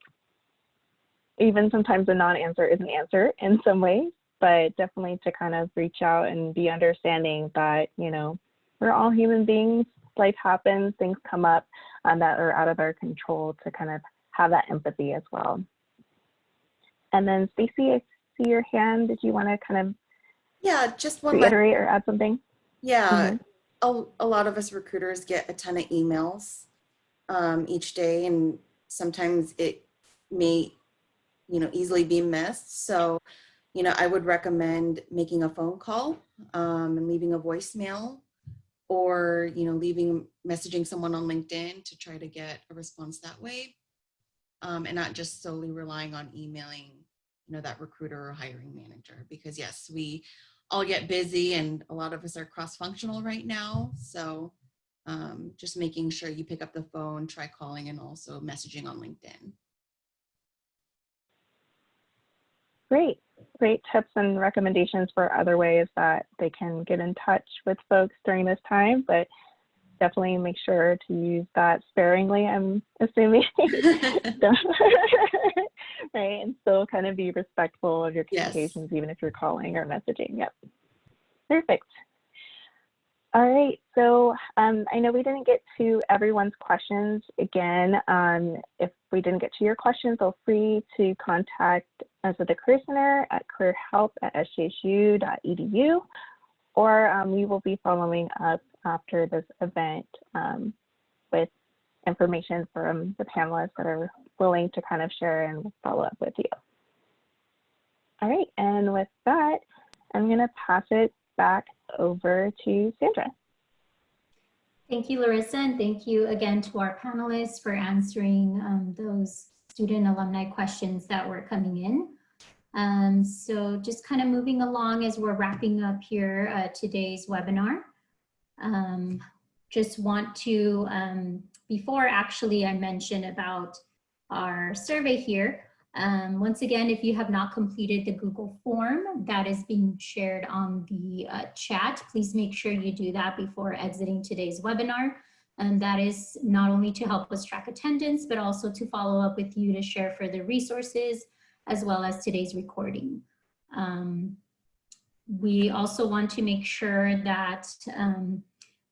even sometimes a non-answer is an answer in some ways, but definitely to kind of reach out and be understanding that, we're all human beings, life happens, things come up that are out of our control, to kind of have that empathy as well. And then Stacy, I see your hand. Did you want to kind of just one reiterate or add something? Yeah, a lot of us recruiters get a ton of emails each day, and sometimes it may easily be missed. So I would recommend making a phone call and leaving a voicemail, or messaging someone on LinkedIn to try to get a response that way, and not just solely relying on emailing that recruiter or hiring manager, because yes, we all get busy and a lot of us are cross-functional right now. So just making sure you pick up the phone, try calling, and also messaging on LinkedIn. Great tips and recommendations for other ways that they can get in touch with folks during this time, but definitely make sure to use that sparingly, I'm assuming. Right, and still kind of be respectful of your communications, yes, even if you're calling or messaging. Yep. Perfect. All right, so I know we didn't get to everyone's questions. Again, if we didn't get to your question, feel free to contact us at the Career Center at careerhelp@sgsu.edu, or we will be following up after this event with information from the panelists that are willing to kind of share and follow up with you. All right, and with that, I'm going to pass it back over to Sandra. Thank you, Larissa, and thank you again to our panelists for answering those student alumni questions that were coming in. So just kind of moving along as we're wrapping up here today's webinar. Just want to Before actually I mentioned about our survey here, once again, if you have not completed the Google form that is being shared on the chat, please make sure you do that before exiting today's webinar. And that is not only to help us track attendance, but also to follow up with you to share further resources, as well as today's recording. We also want to make sure that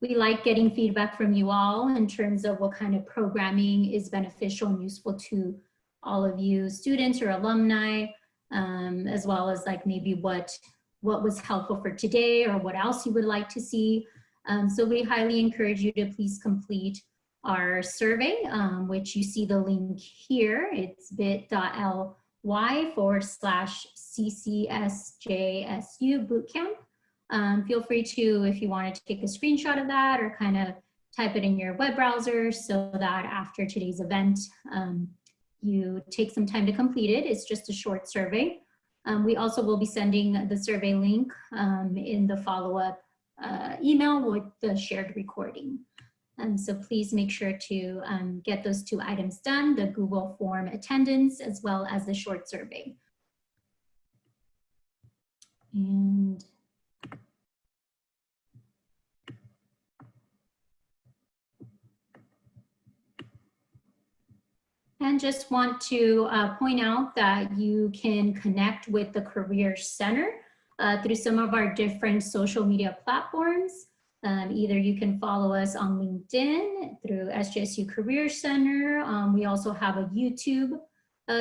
we like getting feedback from you all in terms of what kind of programming is beneficial and useful to all of you students or alumni, as well as like maybe what was helpful for today or what else you would like to see. So we highly encourage you to please complete our survey, which you see the link here. It's bit.ly/CCSJSU Bootcamp. Feel free to, if you wanted to take a screenshot of that or kind of type it in your web browser so that after today's event, you take some time to complete it. It's just a short survey. We also will be sending the survey link in the follow-up email with the shared recording. So please make sure to get those 2 items done, the Google form attendance, as well as the short survey. And just want to point out that you can connect with the Career Center through some of our different social media platforms. Either you can follow us on LinkedIn through SJSU Career Center. We also have a YouTube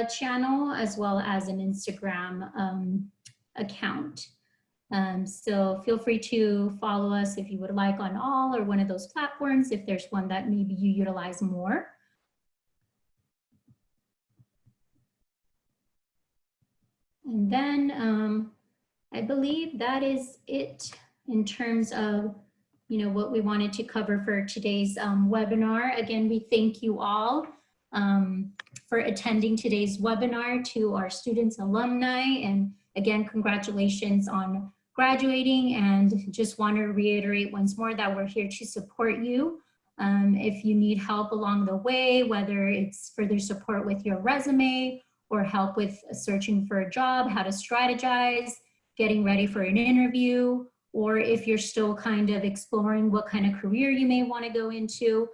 channel as well as an Instagram account. So feel free to follow us if you would like on all or one of those platforms if there's one that maybe you utilize more. And then I believe that is it in terms of what we wanted to cover for today's webinar. Again, we thank you all for attending today's webinar, to our students, alumni, and again, congratulations on graduating, and just want to reiterate once more that we're here to support you. If you need help along the way, whether it's further support with your resume or help with searching for a job, how to strategize, getting ready for an interview, or if you're still kind of exploring what kind of career you may want to go into,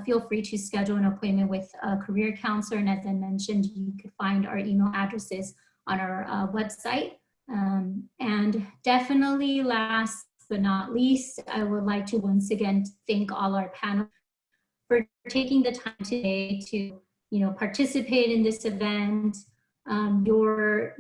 feel free to schedule an appointment with a career counselor. And as I mentioned, you could find our email addresses on our website. And definitely last but not least, I would like to once again thank all our panel for taking the time today to participate in this event. Your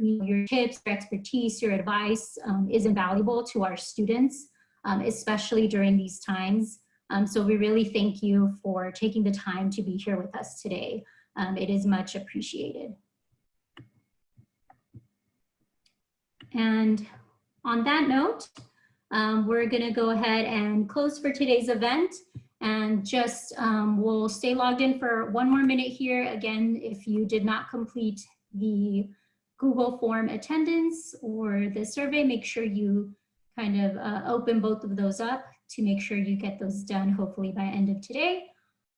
tips, your expertise, your advice is invaluable to our students, especially during these times. So we really thank you for taking the time to be here with us today. It is much appreciated. And on that note, we're gonna go ahead and close for today's event, and just we'll stay logged in for 1 more minute here. Again, if you did not complete the Google form attendance or the survey, make sure you kind of open both of those up to make sure you get those done hopefully by end of today.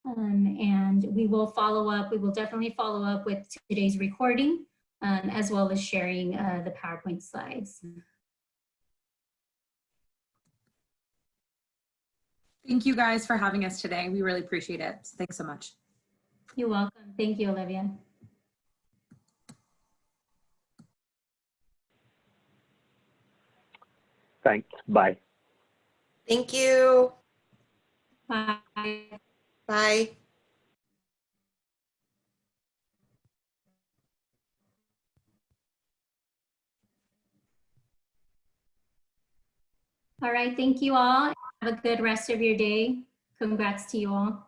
And we will follow up, we will definitely follow up with today's recording, as well as sharing the PowerPoint slides. Thank you guys for having us today. We really appreciate it. Thanks so much. You're welcome. Thank you, Olivia. Thanks. Bye. Thank you. Bye. Bye. All right, thank you all. Have a good rest of your day. Congrats to you all.